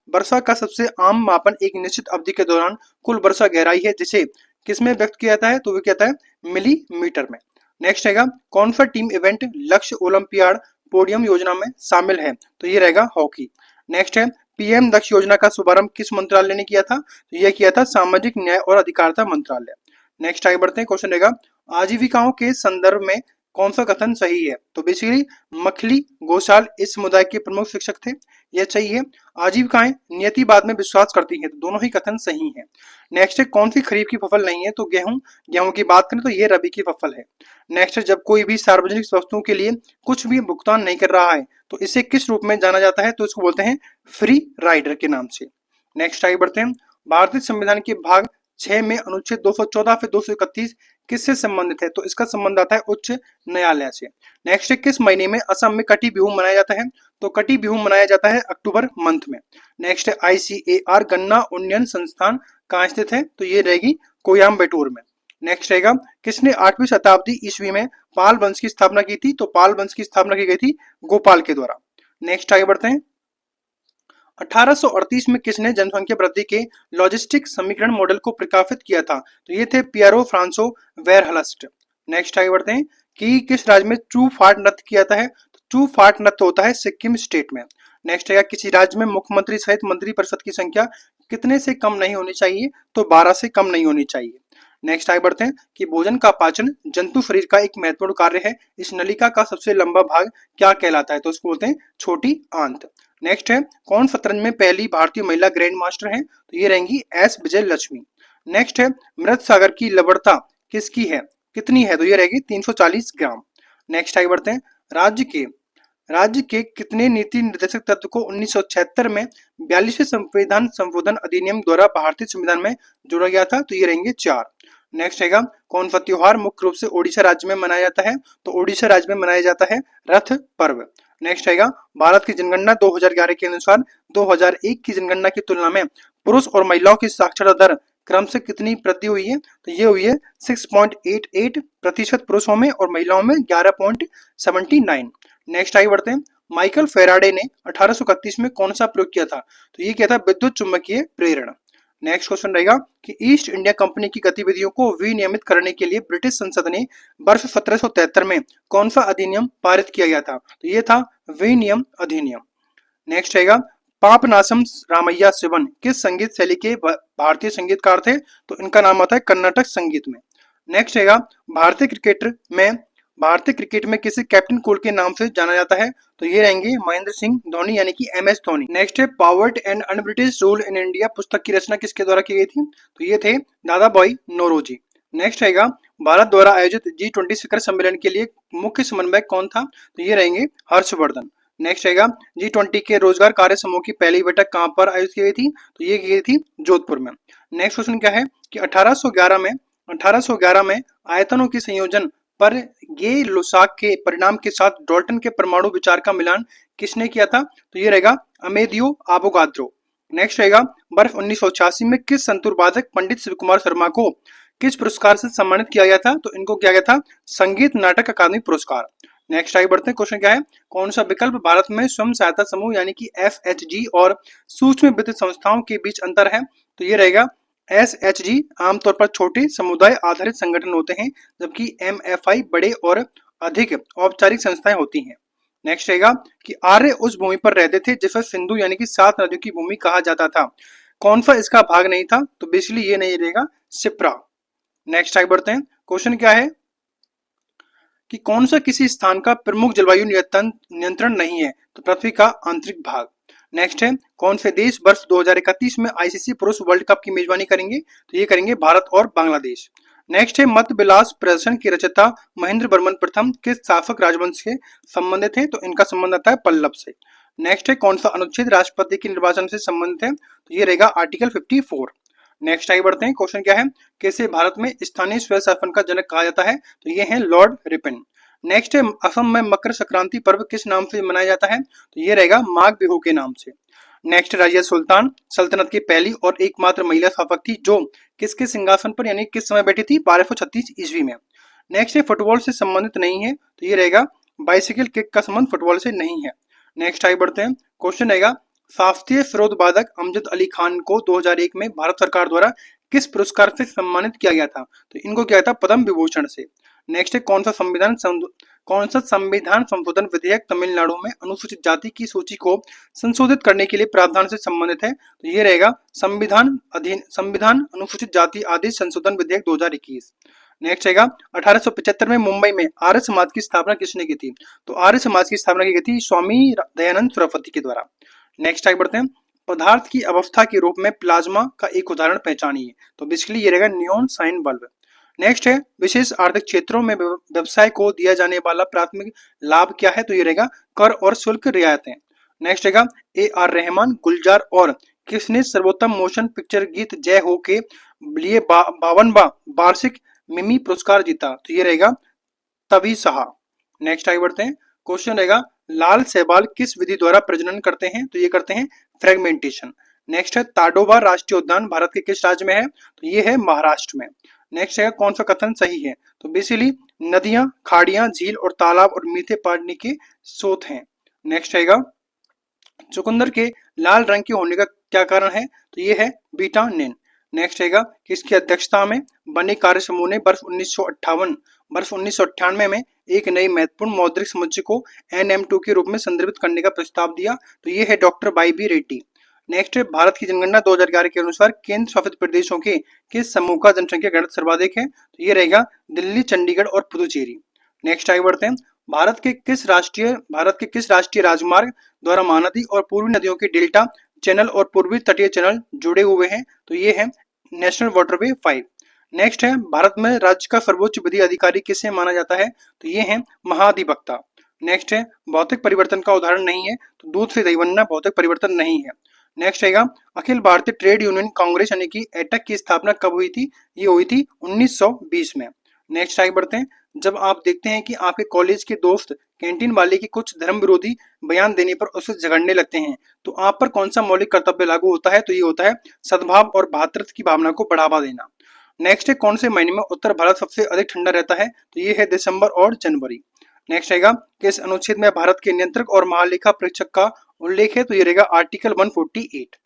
वर्षा का सबसे आम मापन एक निश्चित अवधि के दौरान कुल वर्षा गहराई है जिसे किसमें व्यक्त किया जाता है? तो वो कहता है मिलीमीटर में। नेक्स्ट रहेगा कौन सा टीम इवेंट लक्ष्य ओलंपियाड पोडियम योजना में शामिल है? तो ये रहेगा हॉकी। नेक्स्ट है पीएम दक्ष योजना का शुभारंभ किस मंत्रालय ने किया था? तो यह किया था सामाजिक न्याय और अधिकारिता मंत्रालय। नेक्स्ट आगे बढ़ते हैं, क्वेश्चन रहेगा आजीविकाओं के संदर्भ में कौन सा कथन सही है? तो बेसिकली मखली घोषाल इस समुदाय के प्रमुख शिक्षक थे, यह सही है। आजीविकाएं नियतिवाद में विश्वास करती हैं, तो दोनों ही कथन सही हैं। नेक्स्ट है कौन सी खरीफ की फसल नहीं है? तो गेहूं की बात करें तो ये रबी की फसल है। नेक्स्ट है जब कोई भी सार्वजनिक वस्तुओं के लिए कुछ भी भुगतान नहीं कर रहा है तो इसे किस रूप में जाना जाता है? तो इसको बोलते हैं फ्री राइडर के नाम से। नेक्स्ट आगे बढ़ते हैं, भारतीय संविधान के भाग 6 में अनुच्छेद 214 से 231 किससे संबंधित है? तो इसका संबंध आता है उच्च न्यायालय से। नेक्स्ट है किस महीने में असम में कटी बिहू मनाया जाता है? तो कटी बिहू मनाया जाता है अक्टूबर मंथ में। नेक्स्ट है ICAR गन्ना उन्नयन संस्थान कहाँ स्थित है? तो ये रहेगी कोयम्बटूर में। नेक्स्ट रहेगा किसने 8वीं शताब्दी ईस्वी में पाल वंश की स्थापना की थी? तो पाल वंश की स्थापना की गई थी गोपाल के द्वारा। नेक्स्ट आगे बढ़ते हैं, 1838 में किसने जनसंख्या वृद्धि के लॉजिस्टिक समीकरण मॉडल को प्रकाशित किया था? तो ये थे पियरो फ्रांसो वेरहलस्ट। नेक्स्ट आगे बढ़ते हैं कि किस राज्य में चू फाट नृत्य किया जाता है? तो चू फाट नृत्य होता है सिक्किम स्टेट में। नेक्स्ट है किसी राज्य में मुख्यमंत्री सहित मंत्रिपरिषद की संख्या कितने से कम नहीं होनी चाहिए? तो 12 से कम नहीं होनी चाहिए। नेक्स्ट आगे बढ़ते हैं कि भोजन का पाचन जंतु शरीर का एक महत्वपूर्ण कार्य है, इस नलिका का सबसे लंबा भाग क्या कहलाता है? तो उसको बोलते हैं छोटी आंत। नेक्स्ट है कौन शतरंज में पहली भारतीय महिला ग्रैंड मास्टर है? तो ये रहेंगी S विजय लक्ष्मी। नेक्स्ट है मृत सागर की लवणता किसकी है, कितनी है? तो ये रहेगी 340 ग्राम। नेक्स्ट आगे बढ़ते हैं, राज्य के कितने नीति निर्देशक तत्व को 1976 में 42वें संविधान संशोधन अधिनियम द्वारा भारतीय संविधान में जोड़ा गया था? तो ये रहेंगे 4। नेक्स्ट रहेगा कौन सा त्योहार मुख्य रूप से ओडिशा राज्य में मनाया जाता है? तो ओडिशा राज्य में मनाया जाता है रथ पर्व। नेक्स्ट रहेगा भारत की जनगणना 2011 के अनुसार 2001 की जनगणना की तुलना में पुरुष और महिलाओं की साक्षरता दर क्रम से कितनी वृद्धि हुई है? तो ये हुई है 6.88% पुरुषों में और महिलाओं में 11.79। नेक्स्ट आगे बढ़ते हैं, माइकल फेराडे ने 1831 में कौन सा प्रयोग किया था? तो ये क्या था, विद्युत चुंबकीय प्रेरण। नेक्स्ट क्वेश्चन रहेगा कि ईस्ट इंडिया कंपनी की गतिविधियों को विनियमित करने के लिए ब्रिटिश संसद ने वर्ष 1773 में कौन सा अधिनियम पारित किया गया था? तो ये था विनियम अधिनियम। नेक्स्ट रहेगा पापनासम रामैया शिवन किस संगीत शैली के भारतीय संगीतकार थे? तो इनका नाम आता है कर्नाटक संगीत में। नेक्स्ट रहेगा भारतीय क्रिकेट में किसे कैप्टन कूल के नाम से जाना जाता है? तो ये रहेंगे महेंद्र सिंह धोनी यानी कि MS धोनी। नेक्स्ट है powered and un-British rule in India पुस्तक की रचना किसके द्वारा की गई थी? तो ये थे दादा भाई नौरोजी। नेक्स्ट रहेगा भारत द्वारा आयोजित G20 शिखर सम्मेलन के लिए मुख्य समन्वयक कौन था? तो ये रहेंगे हर्षवर्धन। नेक्स्ट रहेगा G20 के रोजगार कार्य समूह की पहली बैठक कहां पर आयोजित की गई थी? तो ये की गई थी जोधपुर में। नेक्स्ट क्वेश्चन क्या है कि 1811 में आयतनों के संयोजन पर ये लुसाक के परिणाम के साथ डाल्टन के परमाणु विचार का मिलान किसने किया था? तो ये रहेगा अमेदियो अवोगाद्रो। नेक्स्ट रहेगा वर्ष 1986 में किस संतूर वादक पंडित शिव कुमार शर्मा को किस पुरस्कार से सम्मानित किया गया था? तो इनको किया गया था संगीत नाटक अकादमी पुरस्कार। नेक्स्ट आगे बढ़ते हैं, क्वेश्चन क्या है कौन सा विकल्प भारत में स्वयं सहायता समूह यानी कि FHG और सूक्ष्म वित्त संस्थाओं के बीच अंतर है? तो ये रहेगा SHG आमतौर पर छोटे समुदाय आधारित संगठन होते हैं जबकि MFI बड़े और अधिक औपचारिक संस्थाएं होती हैं। नेक्स्ट रहेगा कि आर्य उस भूमि पर रहते थे जिसे सिंधु यानी कि 7 नदियों की भूमि कहा जाता था। कौन सा इसका भाग नहीं था, तो बेसिकली ये नहीं रहेगा सिप्रा। नेक्स्ट आगे बढ़ते हैं। क्वेश्चन क्या है कि कौन सा किसी स्थान का प्रमुख जलवायु नियंत्रण नहीं है, तो पृथ्वी का आंतरिक भाग। नेक्स्ट है कौन से देश वर्ष 2031 में आईसीसी पुरुष वर्ल्ड कप की मेजबानी करेंगे, तो ये करेंगे भारत और बांग्लादेश। नेक्स्ट है मत विलास प्रदर्शन की रचयिता महेंद्र वर्मन प्रथम किस शासक राजवंश से संबंधित है, तो इनका संबंध आता है पल्लव से। नेक्स्ट है कौन सा अनुच्छेद राष्ट्रपति के निर्वाचन से संबंधित है, तो ये रहेगा आर्टिकल 54। नेक्स्ट आगे बढ़ते हैं। क्वेश्चन क्या है कैसे भारत में स्थानीय स्वय शासन का जनक कहा जाता है, तो ये है लॉर्ड रिपन। नेक्स्ट है असम में मकर संक्रांति पर्व किस नाम से मनाया जाता है, तो ये रहेगा माघ बिहू के नाम से। नेक्स्ट रजिया सुल्तान सल्तनत की पहली और एकमात्र महिला शासक थी जो किसके सिंहासन पर यानी किस समय बैठी थी, 1236 ईस्वी में। नेक्स्ट है फुटबॉल से संबंधित नहीं है, तो ये रहेगा बाइसिकल किक का संबंध फुटबॉल से नहीं है। नेक्स्ट आगे बढ़ते हैं। क्वेश्चन रहेगा शास्त्रीय सरोद वादक अमजद अली खान को 2001 में भारत सरकार द्वारा किस पुरस्कार से सम्मानित किया गया था, तो इनको किया था पद्म विभूषण से। नेक्स्ट है कौन सा संविधान संशोधन विधेयक तमिलनाडु में अनुसूचित जाति की सूची को संशोधित करने के लिए प्रावधान से संबंधित है, तो ये रहेगा संविधान अनुसूचित जाति आदेश संशोधन विधेयक 2021। नेक्स्ट रहेगा 1875 में मुंबई में आर्य समाज की स्थापना किसने की थी, तो आर्य समाज की स्थापना की गई थी स्वामी दयानंद सरस्वती के द्वारा। नेक्स्ट आगे बढ़ते हैं। पदार्थ की अवस्था के रूप में प्लाज्मा का एक उदाहरण पहचानिए, तो बेसिकली ये रहेगा नियॉन साइन बल्ब। नेक्स्ट है विशेष आर्थिक क्षेत्रों में व्यवसाय को दिया जाने वाला प्राथमिक लाभ क्या है, तो ये रहेगा कर और शुल्क रियायतें। नेक्स्ट रहेगा AR रहमान, गुलजार और किसने सर्वोत्तम मोशन पिक्चर गीत जय हो के लिए 52वां वार्षिक मिमी पुरस्कार जीता, तो ये रहेगा तभी सहा। नेक्स्ट आगे बढ़ते हैं। क्वेश्चन रहेगा लाल शैवाल किस विधि द्वारा प्रजनन करते हैं, तो ये करते हैं फ्रेगमेंटेशन। नेक्स्ट है ताडोबा राष्ट्रीय उद्यान भारत के किस राज्य में है, तो ये है महाराष्ट्र में। नेक्स्ट है कौन सा कथन सही है, तो बेसिकली नदियां, खाड़ियां, झील और तालाब और मीठे पानी के स्रोत हैं। नेक्स्ट रहेगा चुकंदर के लाल रंग के होने का क्या कारण है, तो ये है बीटानिन। नेक्स्ट रहेगा किसकी अध्यक्षता में बने कार्य समूह ने वर्ष 1998 में एक नई महत्वपूर्ण मौद्रिक समुच्चय को NM2 के रूप में संदर्भित करने का प्रस्ताव दिया, तो ये है डॉक्टर YB रेड्डी। नेक्स्ट है भारत की जनगणना 2011 के अनुसार केंद्र शासित प्रदेशों के किस समूह का जनसंख्या घनत्व सर्वाधिक है, तो ये रहेगा दिल्ली, चंडीगढ़ और पुदुचेरी। नेक्स्ट आगे बढ़ते हैं। भारत के किस राष्ट्रीय राजमार्ग द्वारा महानदी और पूर्वी नदियों के डेल्टा चैनल और पूर्वी तटीय चैनल जुड़े हुए हैं, तो ये है नेशनल वाटरवे 5। नेक्स्ट है भारत में राज्य का सर्वोच्च विधि अधिकारी किसे माना जाता है, तो ये है महाधिवक्ता। नेक्स्ट है भौतिक परिवर्तन का उदाहरण नहीं है, तो दूध से दही बनना भौतिक परिवर्तन नहीं है। नेक्स्ट रहेगा अखिल भारतीय ट्रेड यूनियन कांग्रेस यानी कि एटक की स्थापना कब हुई थी, ये हुई थी 1920 में। नेक्स्ट आगे बढ़ते हैं। जब आप देखते हैं कि आपके कॉलेज के दोस्त कैंटीन वाले की कुछ धर्म विरोधी बयान देने पर उससे झगड़ने लगते हैं, तो आप पर कौन सा मौलिक कर्तव्य लागू होता है, तो ये होता है सद्भाव और भ्रातृत्व की भावना को बढ़ावा देना। नेक्स्ट है कौन से महीने में उत्तर भारत सबसे अधिक ठंडा रहता है, तो ये है दिसंबर और जनवरी। नेक्स्ट रहेगा किस अनुच्छेद में भारत के नियंत्रक और महालेखा परीक्षक का उल्लेख है, तो ये रहेगा आर्टिकल 148।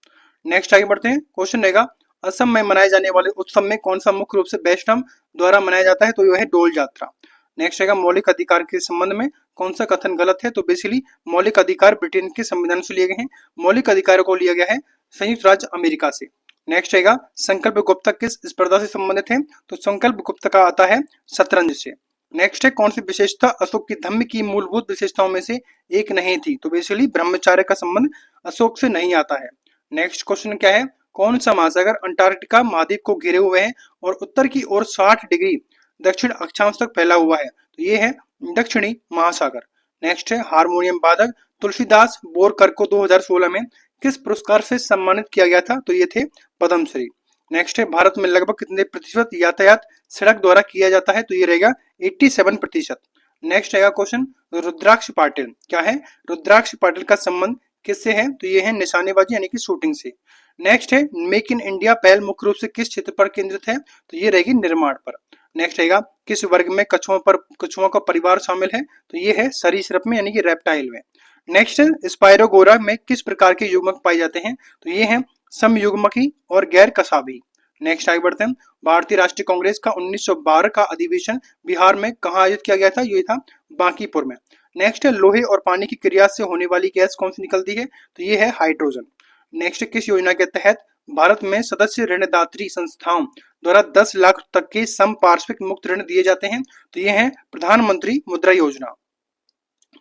नेक्स्ट आगे बढ़ते हैं। क्वेश्चन रहेगा असम में मनाए जाने वाले उत्सव में कौन सा मुख्य रूप से वैष्णव द्वारा मनाया जाता है, तो यह है डोल यात्रा। नेक्स्ट रहेगा मौलिक अधिकार के संबंध में कौन सा कथन गलत है, तो बेसिकली मौलिक अधिकार ब्रिटेन के संविधान से लिए गए हैं, मौलिक अधिकारों को लिया गया है संयुक्त राज्य अमेरिका से। नेक्स्ट रहेगा संकल्प गुप्ता किस स्पर्धा से संबंधित है, तो संकल्प गुप्ता का आता है शतरंज से। नेक्स्ट है कौन सी विशेषता अशोक की धम्म की मूलभूत विशेषताओं में से एक नहीं थी, तो बेसिकली ब्रह्मचार्य का संबंध अशोक से नहीं आता है। नेक्स्ट क्वेश्चन क्या है कौन सा महासागर अंटार्कटिका महाद्वीप को घेरे हुए है और उत्तर की ओर 60 डिग्री दक्षिण अक्षांश तक फैला हुआ है, तो ये है दक्षिणी महासागर। नेक्स्ट है हारमोनियम वादक तुलसीदास बोरकर को 2016 में किस पुरस्कार से सम्मानित किया गया था, तो ये थे पद्मश्री। नेक्स्ट है भारत में लगभग कितने प्रतिशत यातायात सड़क द्वारा किया जाता है, तो ये रहेगा 87%। नेक्स्ट रहेगा क्वेश्चन रुद्राक्ष पाटिल क्या है, रुद्राक्ष पाटिल का संबंध किससे है, तो ये है निशानेबाजी यानी कि शूटिंग से। नेक्स्ट है मेक इन इंडिया पहल मुख्य रूप से किस क्षेत्र पर केंद्रित है, तो ये रहेगी निर्माण पर। नेक्स्ट रहेगा किस वर्ग में कछुओं का परिवार शामिल है, तो ये है सरीसृप में यानी कि रेप्टाइल में। नेक्स्ट स्पायरोगोरा में किस प्रकार के युग्मक पाए जाते हैं, तो ये है समयुग्मकी और गैर कसाबी। नेक्स्ट आगे बढ़ते हैं। भारतीय राष्ट्रीय कांग्रेस का 1912 का अधिवेशन बिहार में कहाँ आयोजित किया गया था, ये था बांकीपुर में। नेक्स्ट है लोहे और पानी की क्रिया से होने वाली गैस कौन सी निकलती है, तो ये है हाइड्रोजन। नेक्स्ट किस योजना के तहत भारत में सदस्य ऋणदात्री संस्थाओं द्वारा 10 लाख तक के समपार्श्विक मुक्त ऋण दिए जाते हैं? तो ये है प्रधानमंत्री मुद्रा योजना।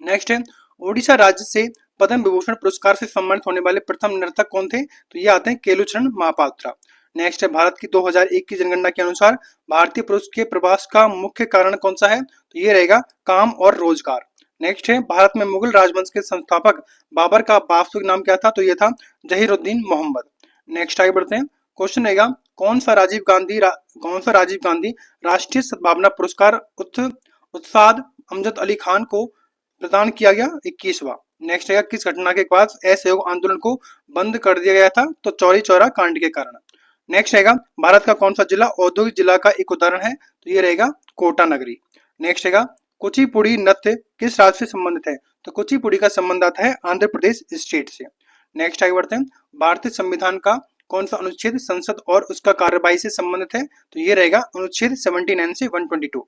नेक्स्ट है, ओडिशा राज्य से पद्म विभूषण पुरस्कार से सम्मानित होने वाले प्रथम नर्तक कौन थे? तो ये आते हैं केलुचरण महापात्रा। नेक्स्ट है, भारत की 2001 की जनगणना के अनुसार भारतीय पुरुष के प्रवास का मुख्य कारण कौन सा है? तो ये रहेगा काम और रोजगार। नेक्स्ट है, भारत में मुगल राजवंश के संस्थापक बाबर का वास्तविक नाम क्या था? तो ये था जहीरुद्दीन मोहम्मद। नेक्स्ट आगे बढ़ते हैं। क्वेश्चन रहेगा, कौन सा राजीव गांधी राष्ट्रीय सद्भावना पुरस्कार उत्साद अमजद अली खान को प्रदान किया गया? 21वां। नेक्स्ट है, किस घटना के बाद असहयोग आंदोलन को बंद कर दिया गया था? तो चौरी चौरा कांड के कारण। नेक्स्ट रहेगा, भारत का कौन सा जिला औद्योगिक जिला का एक उदाहरण है? तो ये रहेगा कोटा नगरी। नेक्स्ट रहेगा, कुचिपुड़ी नृत्य किस राज्य से संबंधित है? तो कुचिपुड़ी का संबंध आता है आंध्र प्रदेश स्टेट से। नेक्स्ट आगे बढ़ते हैं, भारतीय संविधान का कौन सा अनुच्छेद संसद और उसका कार्यवाही से संबंधित है? तो ये रहेगा अनुच्छेद 79 से 122।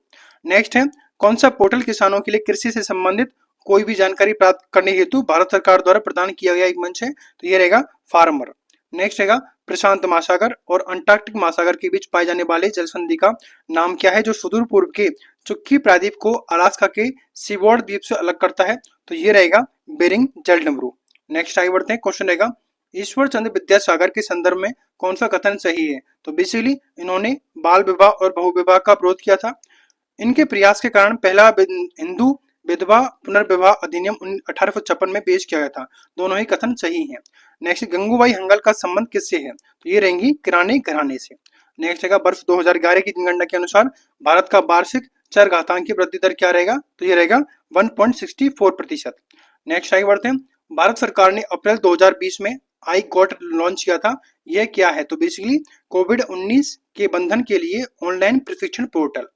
नेक्स्ट है, कौन सा पोर्टल किसानों के लिए कृषि से संबंधित कोई भी जानकारी प्राप्त करने हेतु भारत सरकार द्वारा प्रदान किया गया एक मंच है? तो ये रहेगा फार्मर। नेक्स्ट रहेगा, प्रशांत महासागर और अंटार्कटिक महासागर के बीच पाए जाने वाले जल संधि का नाम क्या है जो सुदूर पूर्व के चुक्की प्रायद्वीप को अलास्का के सीबोर्ड द्वीप से अलग करता है? तो ये रहेगा बेरिंग जलडमरू। नेक्स्ट आगे बढ़ते हैं। क्वेश्चन रहेगा, ईश्वर चंद्र विद्यासागर के संदर्भ में कौन सा कथन सही है? तो बेसिकली इन्होंने बाल विवाह और बहु विवाह का विरोध किया था। इनके प्रयास के कारण पहला हिंदू विधवा पुनर्विवाह अधिनियम 1856 में पेश किया गया था। दोनों ही कथन सही हैं। नेक्स्ट, गंगूबाई हंगल का संबंध किससे है? तो ये रहेंगी किरानी घराने से। नेक्स्ट है, वर्ष 2011 की जनगणना के अनुसार भारत का वार्षिक चरघातांकी वृद्धि दर क्या रहेगा? तो ये रहेगा 1.64%। नेक्स्ट आगे बढ़ते हैं। भारत सरकार ने अप्रैल 2020 में आई गॉट लॉन्च किया था। यह क्या है? तो बेसिकली कोविड-19 के बंधन के लिए ऑनलाइन प्रशिक्षण पोर्टल।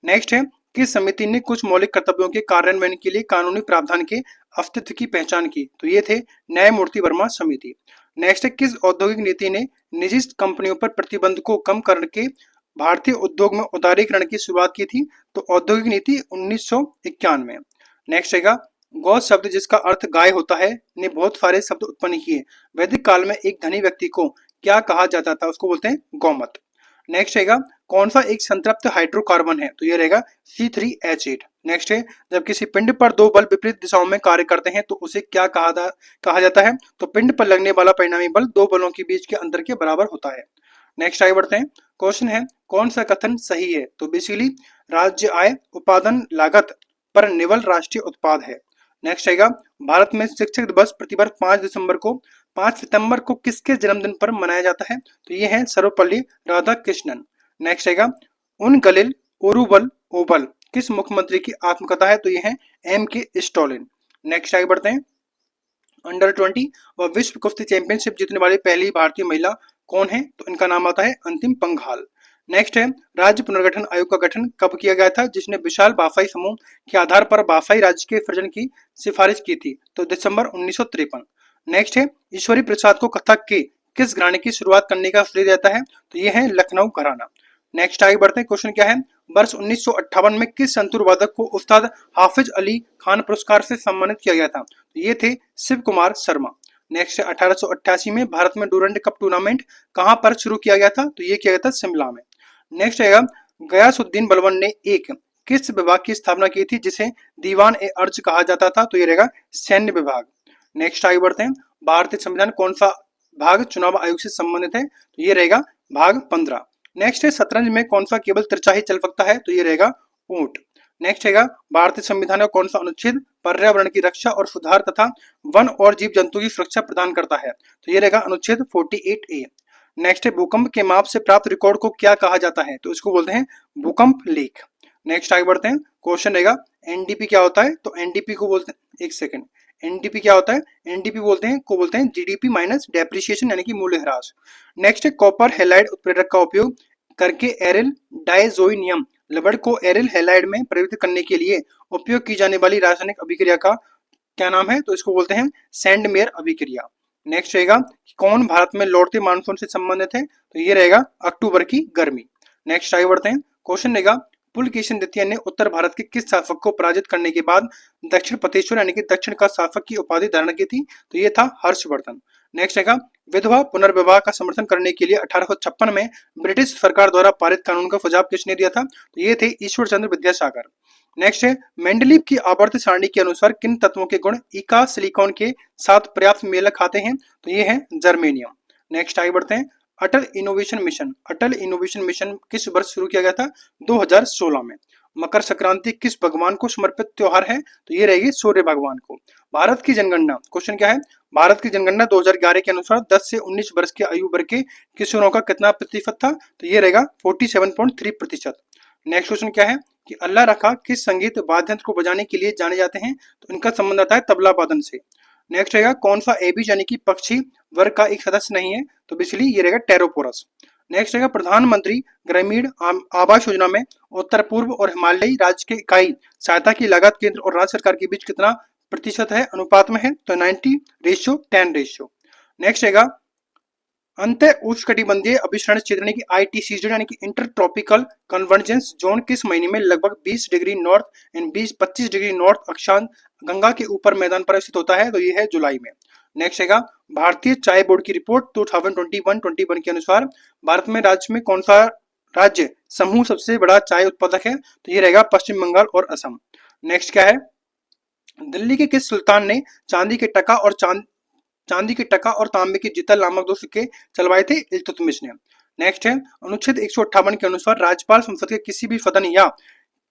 नेक्स्ट है, किस समिति ने कुछ मौलिक कर्तव्यों के कार्यान्वयन के लिए कानूनी प्रावधान के अस्तित्व की पहचान की? तो ये थे न्यायमूर्ति वर्मा समिति। नेक्स्ट है, किस औद्योगिक नीति ने निजी कंपनियों पर प्रतिबंध को कम करके भारतीय उद्योग में उदारीकरण की शुरुआत की थी? तो औद्योगिक नीति 1991। नेक्स्ट रहेगा, गौ शब्द जिसका अर्थ गाय होता है ने बहुत सारे शब्द उत्पन्न किए। वैदिक काल में एक धनी व्यक्ति को क्या कहा जाता था? उसको बोलते हैं गौमत। नेक्स्ट रहेगा, कौन सा एक संतृप्त हाइड्रोकार्बन है? तो ये रहेगा C3H8। नेक्स्ट है, जब किसी पिंड पर दो बल विपरीत दिशाओं में कार्य करते हैं तो उसे क्या कहा जाता है? तो पिंड पर लगने वाला परिणामी बल दो बलों के बीच के अंतर के बराबर होता है। नेक्स्ट आगे बढ़ते हैं। क्वेश्चन है, कौन सा कथन सही है? तो बेसिकली राज्य आय उत्पादन लागत पर निवल राष्ट्रीय उत्पाद है। नेक्स्ट आएगा, भारत में शिक्षक दिवस प्रतिवर्ष 5 सितंबर को किसके जन्मदिन पर मनाया जाता है? तो ये है सर्वपल्ली राधाकृष्णन। नेक्स्ट आएगा, उन गलिल ओरुवल ओबल किस मुख्यमंत्री की आत्मकथा है? तो ये है M.K. स्टालिन। नेक्स्ट आगे बढ़ते हैं। अंडर 20 व विश्व कुश्ती चैंपियनशिप जीतने वाली पहली भारतीय महिला कौन है? तो इनका नाम आता है अंतिम पंघाल। नेक्स्ट है, राज्य पुनर्गठन आयोग का गठन कब किया गया था जिसने विशाल भाषाई समूह के आधार पर भाषाई राज्य के सृजन की सिफारिश की थी? तो दिसंबर 1953। नेक्स्ट है, ईश्वरी प्रसाद को कथक के किस घराने की शुरुआत करने का श्रेय देता है? तो ये है लखनऊ घराना। नेक्स्ट आगे बढ़ते हैं। क्वेश्चन क्या है, वर्ष 1958 में किस संतूर वादक को उस्ताद हाफिज अली खान पुरस्कार से सम्मानित किया गया था? तो ये थे शिव कुमार शर्मा। नेक्स्ट 1888 में भारत में डूरंड कप टूर्नामेंट कहां पर शुरू किया गया था? तो ये किया गया था शिमला में। नेक्स्ट आएगा, गयासुद्दीन बलबन ने एक किस विभाग की स्थापना की थी जिसे दीवान ए अर्ज कहा जाता था? तो ये रहेगा सैन्य विभाग। नेक्स्ट आगे बढ़ते हैं। भारतीय संविधान कौन सा भाग चुनाव आयोग से संबंधित है? तो ये रहेगा भाग 15। नेक्स्ट है, शतरंज में कौन सा केवल तिरछा ही चल सकता है? तो ये रहेगा ऊंट। नेक्स्ट रहेगा, भारतीय संविधान का कौन सा अनुच्छेद पर्यावरण की रक्षा और सुधार तथा वन और जीव जंतु की सुरक्षा प्रदान करता है? तो ये रहेगा अनुच्छेद 48A। नेक्स्ट है, भूकंप के माप से प्राप्त रिकॉर्ड को क्या कहा जाता है? तो इसको बोलते हैं भूकंप लेख। नेक्स्ट आगे बढ़ते हैं। क्वेश्चन रहेगा, एनडीपी क्या होता है? तो एनडीपी को बोलते हैं, एक सेकंड, एनडीपी क्या होता है? एनडीपी बोलते हैं जीडीपी माइनस डेप्रिसिएशन यानी कि मूल्य ह्रास। नेक्स्ट है, कॉपर हैलाइड उत्प्रेरक का उपयोग करके एरिल डाइजोइनियम लवण को एरिल हैलाइड में परिवर्तित करने के लिए उपयोग की जाने वाली रासायनिक अभिक्रिया का क्या नाम है? तो इसको बोलते हैं सैंडमेयर अभिक्रिया। नेक्स्ट रहेगा, कौन भारत में लौटते मानसून से संबंधित है? तो ये रहेगा अक्टूबर की गर्मी। नेक्स्ट आगे बढ़ते हैं। क्वेश्चन रहेगा, पुलकेशिन द्वितीय ने उत्तर भारत के किस शासक को पराजित करने के बाद दक्षिण पतेश्वर यानी कि दक्षिण का शासक की उपाधि धारण की थी? तो ये था हर्षवर्धन। नेक्स्ट रहेगा विधवा पुनर्विवाह का समर्थन करने के लिए 1856 में ब्रिटिश सरकार द्वारा पारित कानून का सुझाव किसने दिया था? तो ये थे ईश्वर चंद्र विद्यासागर। नेक्स्ट है मेंडलीव की आवर्त सारणी के अनुसार किन तत्वों के गुण इका सिलिकॉन के साथ पर्याप्त मेल खाते हैं? तो ये है जर्मेनियम। नेक्स्ट आगे बढ़ते हैं अटल इनोवेशन मिशन। अटल इनोवेशन मिशन किस वर्ष शुरू किया गया था? 2016 में। मकर संक्रांति किस भगवान को समर्पित त्योहार है? तो ये रहेगी सूर्य भगवान को। भारत की जनगणना, क्वेश्चन क्या है? भारत की जनगणना 2011 के अनुसार 10 से 19 वर्ष के आयु वर्ग के किशोरों का कितना प्रतिशत था? तो ये रहेगा 47.3%। नेक्स्ट क्वेश्चन क्या है कि अल्लाह रखा किस संगीत वाद्य यंत्र को बजाने के लिए जाने जाते हैं? तो इनका संबंध आता है तबला वादन से। नेक्स्ट रहेगा कौन सा एबीज यानी कि पक्षी वर्ग का एक सदस्य नहीं है? तो बेसिकली ये रहेगा टेरोपोरस। नेक्स्ट रहेगा प्रधानमंत्री ग्रामीण आवास योजना में उत्तर पूर्व और हिमालयी राज्य के इकाई सहायता की लागत केंद्र और राज्य सरकार के बीच कितना प्रतिशत है, अनुपात में है? तो 90:10 रेशियो। नेक्स्ट रहेगा अंत उष्णकटिबंधीय अभिसरण क्षेत्र यानी कि ITCZ यानी कि इंटर ट्रॉपिकल कन्वर्जेंस जोन किस महीने में लगभग 20 degree north and 25 degree north अक्षांश गंगा के ऊपर मैदान पर स्थित होता है? तो ये है जुलाई में। नेक्स्ट है भारतीय चाय बोर्ड की रिपोर्ट 2021 के अनुसार भारत में राज्य में कौन सा राज्य समूह सबसे बड़ा चाय उत्पादक है? तो ये रहेगा पश्चिम बंगाल और असम। नेक्स्ट क्या है दिल्ली के किस सुल्तान ने चांदी के टका और तांबे के जितल नामक 2 सिक्के चलवाए थे? इल्तुतमिश ने। नेक्स्ट है अनुच्छेद 158 के अनुसार राज्यपाल संसद के किसी भी सदन या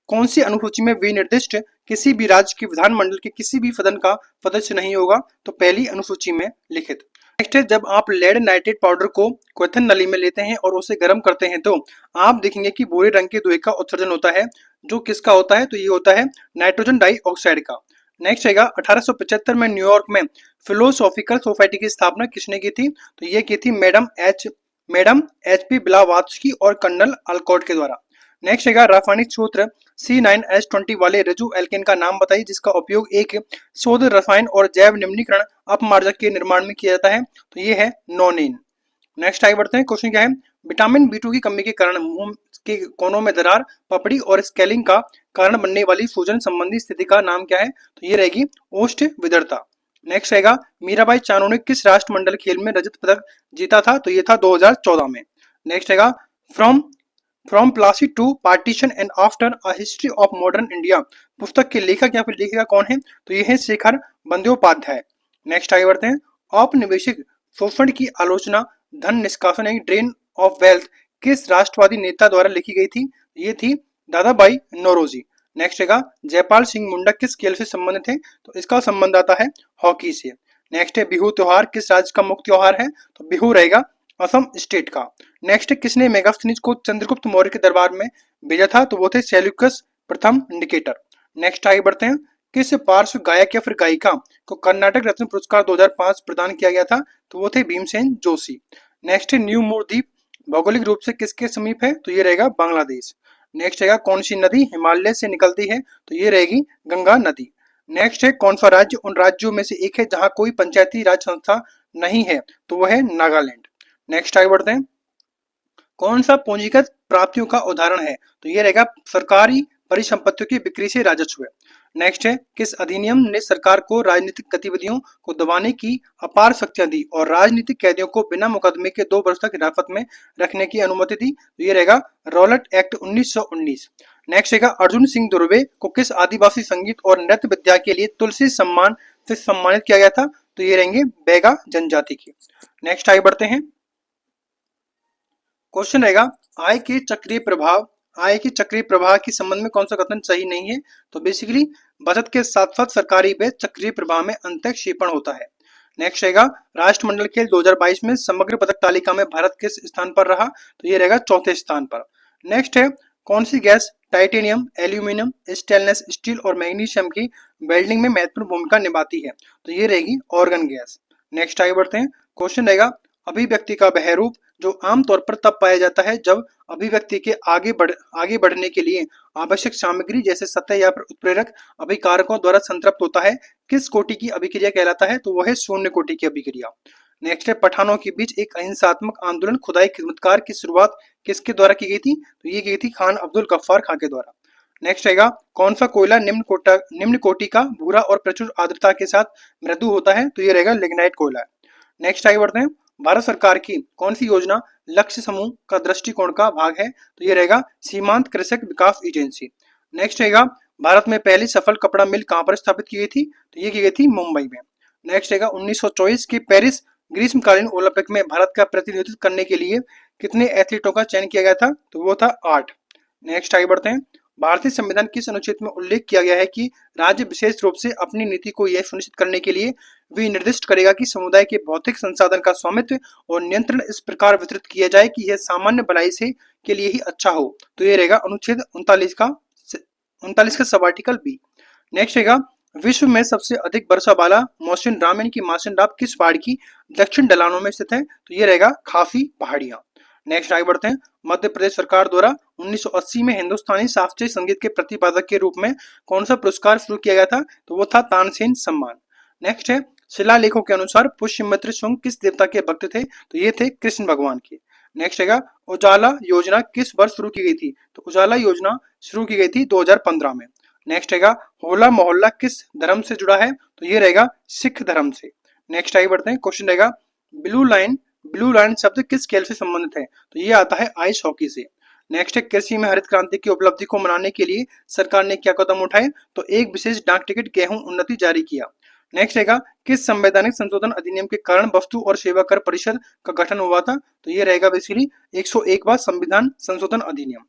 कौन सी अनुसूची में विनिर्दिष्ट किसी भी राज्य के विधानमंडल के किसी भी सदन का सदस्य नहीं होगा? तो पहली अनुसूची में लिखित। नेक्स्ट है जब आप लेड नाइट्रेट पाउडर को क्वेथन नली में लेते हैं और उसे गर्म करते हैं तो आप देखेंगे कि भूरे रंग के धुएं का उत्सर्जन होता है, जो किसका होता है? तो ये होता है नाइट्रोजन डाइऑक्साइड का। नेक्स्ट रहेगा 1875 में न्यूयॉर्क में फिलोसॉफिकल सोसाइटी की स्थापना किसने की थी? तो ये की थी मैडम HP ब्लावात्स्की और कर्नल अल्कॉट के द्वारा। नेक्स्ट रहेगा रासायनिक सूत्र C9H20 वाले रेजु एल्केन का नाम बताइए जिसका उपयोग एक शोध रसायन और जैव निम्नीकरण अपमार्जक के निर्माण में किया जाता है? तो ये है नोनिन। नेक्स्ट आगे बढ़ते हैं क्वेश्चन क्या है विटामिन B2 की कमी के कारण मुंह के कोनों में दरार, पपड़ी और स्केलिंग का कारण बनने वाली सूजन संबंधी स्थिति का नाम क्या है? तो ये रहेगी ओष्ठ विदरता। नेक्स्ट रहेगा मीराबाई चानू ने किस राष्ट्रमंडल खेल में रजत पदक जीता था? तो ये था 2014 में। नेक्स्ट रहेगा from Plassey to partition and after a history of modern India पुस्तक के लेखक या फिर लेखिका कौन है? तो ये है शेखर बंद्योपाध्याय। नेक्स्ट आगे बढ़ते हैं औपनिवेशिक शोषण की आलोचना धन निष्कासन यानी ड्रेन ऑफ वेल्थ किस राष्ट्रवादी नेता द्वारा लिखी गई थी? ये थी दादा भाई नौरोजी। नेक्स्ट रहेगा जयपाल सिंह मुंडा किस खेल से संबंधित है? तो इसका संबंध आता है हॉकी से। नेक्स्ट है बिहू त्योहार किस राज्य का मुख्य त्योहार है? तो बिहू रहेगा असम स्टेट का। नेक्स्ट किसने मेगास्थनीज को चंद्रगुप्त मौर्य के दरबार में भेजा था? तो वो थे सेल्यूकस प्रथम निकेटर। नेक्स्ट आगे बढ़ते हैं किस पार्श्व गायक या फिर गायिका को कर्नाटक रत्न पुरस्कार 2005 प्रदान किया गया था? तो वो थे भीमसेन जोशी। नेक्स्ट है न्यू मूर द्वीप भौगोलिक रूप से किसके समीप है? तो ये रहेगा बांग्लादेश। नेक्स्ट रहेगा कौन सी नदी हिमालय से निकलती है? तो ये रहेगी गंगा नदी। नेक्स्ट है कौन सा राज्य उन राज्यों में से एक है जहां कोई पंचायती राज संस्था नहीं है? तो वह है नागालैंड। नेक्स्ट आगे बढ़ते हैं कौन सा पूंजीगत प्राप्तियों का उदाहरण है? तो ये रहेगा सरकारी परिसंपत्तियों की बिक्री से राजस्व। नेक्स्ट है किस अधिनियम ने सरकार को राजनीतिक गतिविधियों को दबाने की अपार शक्तियां दी और राजनीतिक कैदियों को बिना मुकदमे के 2 वर्ष तक हिरासत में रखने की अनुमति दी? तो ये रहेगा रॉलेट एक्ट 1919। नेक्स्ट रहेगा अर्जुन सिंह दुर्वे को किस आदिवासी संगीत और नृत्य विद्या के लिए तुलसी सम्मान से सम्मानित किया गया था? तो ये रहेंगे बैगा जनजाति की। नेक्स्ट आगे बढ़ते हैं क्वेश्चन रहेगा आय के चक्रीय प्रवाह के संबंध में कौन सा कथन सही नहीं है? तो बेसिकली बचत के साथ साथ सरकारी व्यय चक्रीय प्रवाह में अंतःक्षेपण होता है। नेक्स्ट रहेगा राष्ट्रमंडल खेल 2022 में समग्र पदक तालिका में भारत किस स्थान पर रहा? तो ये रहेगा 4थे स्थान पर। नेक्स्ट है कौन सी gas titanium, aluminium, stainless steel और मैग्नीशियम की वेल्डिंग में महत्वपूर्ण भूमिका निभाती है? तो ये रहेगी ऑर्गन गैस। नेक्स्ट आगे बढ़ते हैं क्वेश्चन रहेगा अभिव्यक्ति का वह रूप जो आमतौर पर तब पाया जाता है जब अभिव्यक्ति के आगे बढ़ने के लिए आवश्यक सामग्री जैसे सतह या फिर उत्प्रेरक अभिकारकों द्वारा संतृप्त होता है? किस कोटि की अभिक्रिया कहलाता है? तो वह है शून्य कोटि की अभिक्रिया। नेक्स्ट है पठानों के बीच एक अहिंसात्मक आंदोलन खुदाई खिदमतकार की शुरुआत किसके द्वारा की गई थी? तो ये की थी खान अब्दुल गफ्फार खां के द्वारा। नेक्स्ट रहेगा कौन सा कोयला निम्न कोटि का भूरा और प्रचुर आर्द्रता के साथ मृदु होता है? तो ये रहेगा लिग्नाइट कोयला। नेक्स्ट आगे बढ़ते हैं, भारत सरकार की कौन सी योजना लक्ष्य समूह का दृष्टिकोण का भाग है? तो ये रहेगा सीमांत कृषक विकास एजेंसी। नेक्स्ट रहेगा, भारत में पहली सफल कपड़ा मिल कहाँ पर स्थापित की गई थी? तो ये की गई थी मुंबई में। नेक्स्ट रहेगा, 1924 के पेरिस ग्रीष्मकालीन ओलंपिक में भारत का प्रतिनिधित्व करने के लिए कितने एथलीटों का चयन किया गया था? तो वो था 8। नेक्स्ट आगे बढ़ते हैं, भारतीय संविधान किस अनुच्छेद में उल्लेख किया गया है कि राज्य विशेष रूप से अपनी नीति को यह सुनिश्चित करने के लिए विनिर्दिष्ट करेगा कि समुदाय के भौतिक संसाधन का स्वामित्व और नियंत्रण इस प्रकार वितरित किया जाए कि यह सामान्य भलाई से के लिए ही अच्छा हो? तो ये रहेगा अनुच्छेद 39 का सब आर्टिकल बी। नेक्स्ट रहेगा, विश्व में सबसे अधिक वर्षा वाला मौसिन राम यानी कि मासिन राम किस पहाड़ की दक्षिण ढलानों में स्थित है? तो ये रहेगा खासी पहाड़ियां। नेक्स्ट आगे बढ़ते हैं, मध्य प्रदेश सरकार द्वारा 1980 में हिंदुस्तानी शास्त्रीय संगीत के प्रतिपादक के रूप में कौन सा पुरस्कार शुरू किया गया था? तो वो था तानसेन सम्मान। नेक्स्ट है, शिलालेखों के अनुसार पुष्यमित्र शुंग किस देवता के भक्त थे? तो ये थे कृष्ण भगवान के। नेक्स्ट है, उजाला योजना किस वर्ष शुरू की गई थी? तो उजाला योजना शुरू की गई थी 2015 में। नेक्स्ट रहेगा, होला मोहल्ला किस धर्म से जुड़ा है? तो ये रहेगा सिख धर्म से। नेक्स्ट आगे बढ़ते हैं, क्वेश्चन रहेगा, ब्लू लाइन शब्द किस खेल से संबंधित है? तो ये आता है आइस हॉकी से। नेक्स्ट है, कृषि में हरित क्रांति की उपलब्धि को मनाने के लिए सरकार ने क्या कदम उठाए? तो एक विशेष डाक टिकट गेहूं उन्नति जारी किया। नेक्स्ट रहेगा, किस संवैधानिक संशोधन अधिनियम के कारण वस्तु और सेवा कर परिषद का गठन हुआ था? तो ये रहेगा बेसिकली 101वां संविधान संशोधन अधिनियम।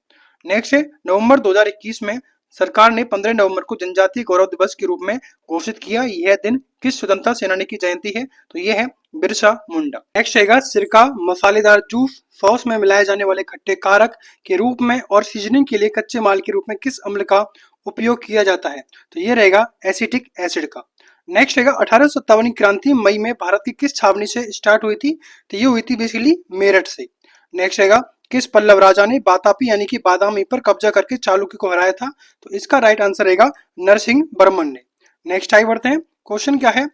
नेक्स्ट है, नवंबर 2021 में सरकार ने 15 नवंबर को जनजातीय गौरव दिवस के रूप में घोषित किया। यह दिन किस स्वतंत्रता सेनानी की जयंती है? तो यह है बिरसा मुंडा। नेक्स्ट रहेगा, सिरका मसालेदार जूस सॉस में मिलाए जाने वाले खट्टे कारक के रूप में और सीजनिंग के लिए कच्चे माल के रूप में किस अम्ल का उपयोग किया जाता है? तो ये रहेगा एसिटिक एसिड का। नेक्स्ट रहेगा, 1857 की क्रांति मई में भारत की किस छावनी से स्टार्ट हुई थी? तो ये हुई थी बेसिकली मेरठ से। नेक्स्ट रहेगा, किस पल्लव राजा ने बातापी यानी कि बादामी पर कब्जा करके चालुक्य को हराया था? तो इसका राइट आंसर रहेगा नरसिंह वर्मन ने। नेक्स्ट आगे बढ़ते हैं, क्वेश्चन क्या है,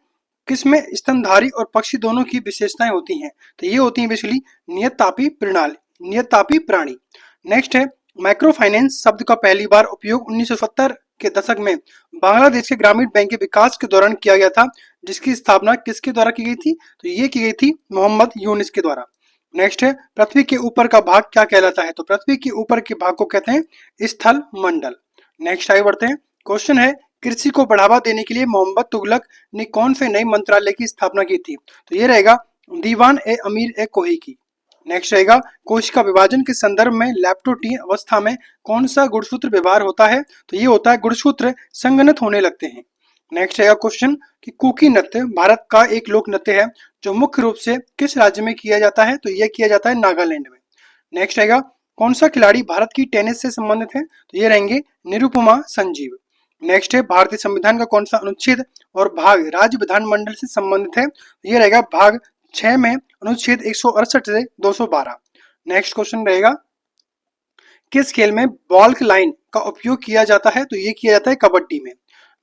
किसमें स्तनधारी और पक्षी दोनों की विशेषताएं होती हैं? तो ये होती है बेसिकली नियत तापी प्राणी। नेक्स्ट है, माइक्रो फाइनेंस शब्द का पहली बार उपयोग 1970 के दशक में बांग्लादेश के ग्रामीण बैंक के विकास के दौरान किया गया था, जिसकी स्थापना किसके द्वारा की गई थी? तो ये की गई थी मोहम्मद यूनिस के द्वारा। नेक्स्ट है, पृथ्वी के ऊपर का भाग क्या कहलाता है? तो पृथ्वी के ऊपर के भाग को कहते हैं स्थल मंडल। नेक्स्ट आगे बढ़ते हैं, क्वेश्चन है, कृषि को बढ़ावा देने के लिए मोहम्मद तुगलक ने कौन से नए मंत्रालय की स्थापना की थी? तो ये रहेगा दीवान ए अमीर ए कोही की। नेक्स्ट रहेगा, कोशिका विभाजन के संदर्भ में लैप्टोटी अवस्था में कौन सा गुणसूत्र व्यवहार होता है? तो ये होता है गुणसूत्र संगनित होने लगते हैं। नेक्स्ट रहेगा क्वेश्चन कि कुकी नृत्य भारत का एक लोक नृत्य है जो मुख्य रूप से किस राज्य में किया जाता है? तो यह किया जाता है नागालैंड में। नेक्स्ट रहेगा, कौन सा खिलाड़ी भारत की टेनिस से संबंधित है? तो ये रहेंगे निरुपमा संजीव। नेक्स्ट है, भारतीय संविधान का कौन सा अनुच्छेद और भाग राज्य विधानमंडल से संबंधित है? तो ये रहेगा भाग 6 में अनुच्छेद 168 से 212। नेक्स्ट क्वेश्चन रहेगा, किस खेल में बॉल्क लाइन का उपयोग किया जाता है? तो ये किया जाता है कबड्डी में।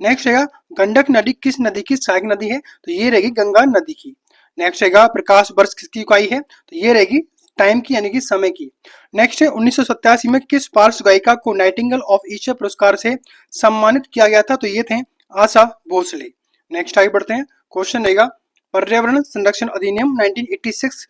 नेक्स्ट रहेगा, गंडक नदी किस नदी की सहायक नदी है? तो ये रहेगी गंगा नदी की। नेक्स्ट रहेगा, प्रकाश वर्ष किसकी इकाई है? तो ये रहेगी टाइम की यानी कि समय की। नेक्स्ट है, 1987 में किस पार्श्व गायिका को नाइटिंगेल ऑफ ईश्वर पुरस्कार से सम्मानित किया गया था? तो ये थे आशा भोसले। नेक्स्ट आगे बढ़ते हैं, क्वेश्चन रहेगा, पर्यावरण संरक्षण अधिनियम 1986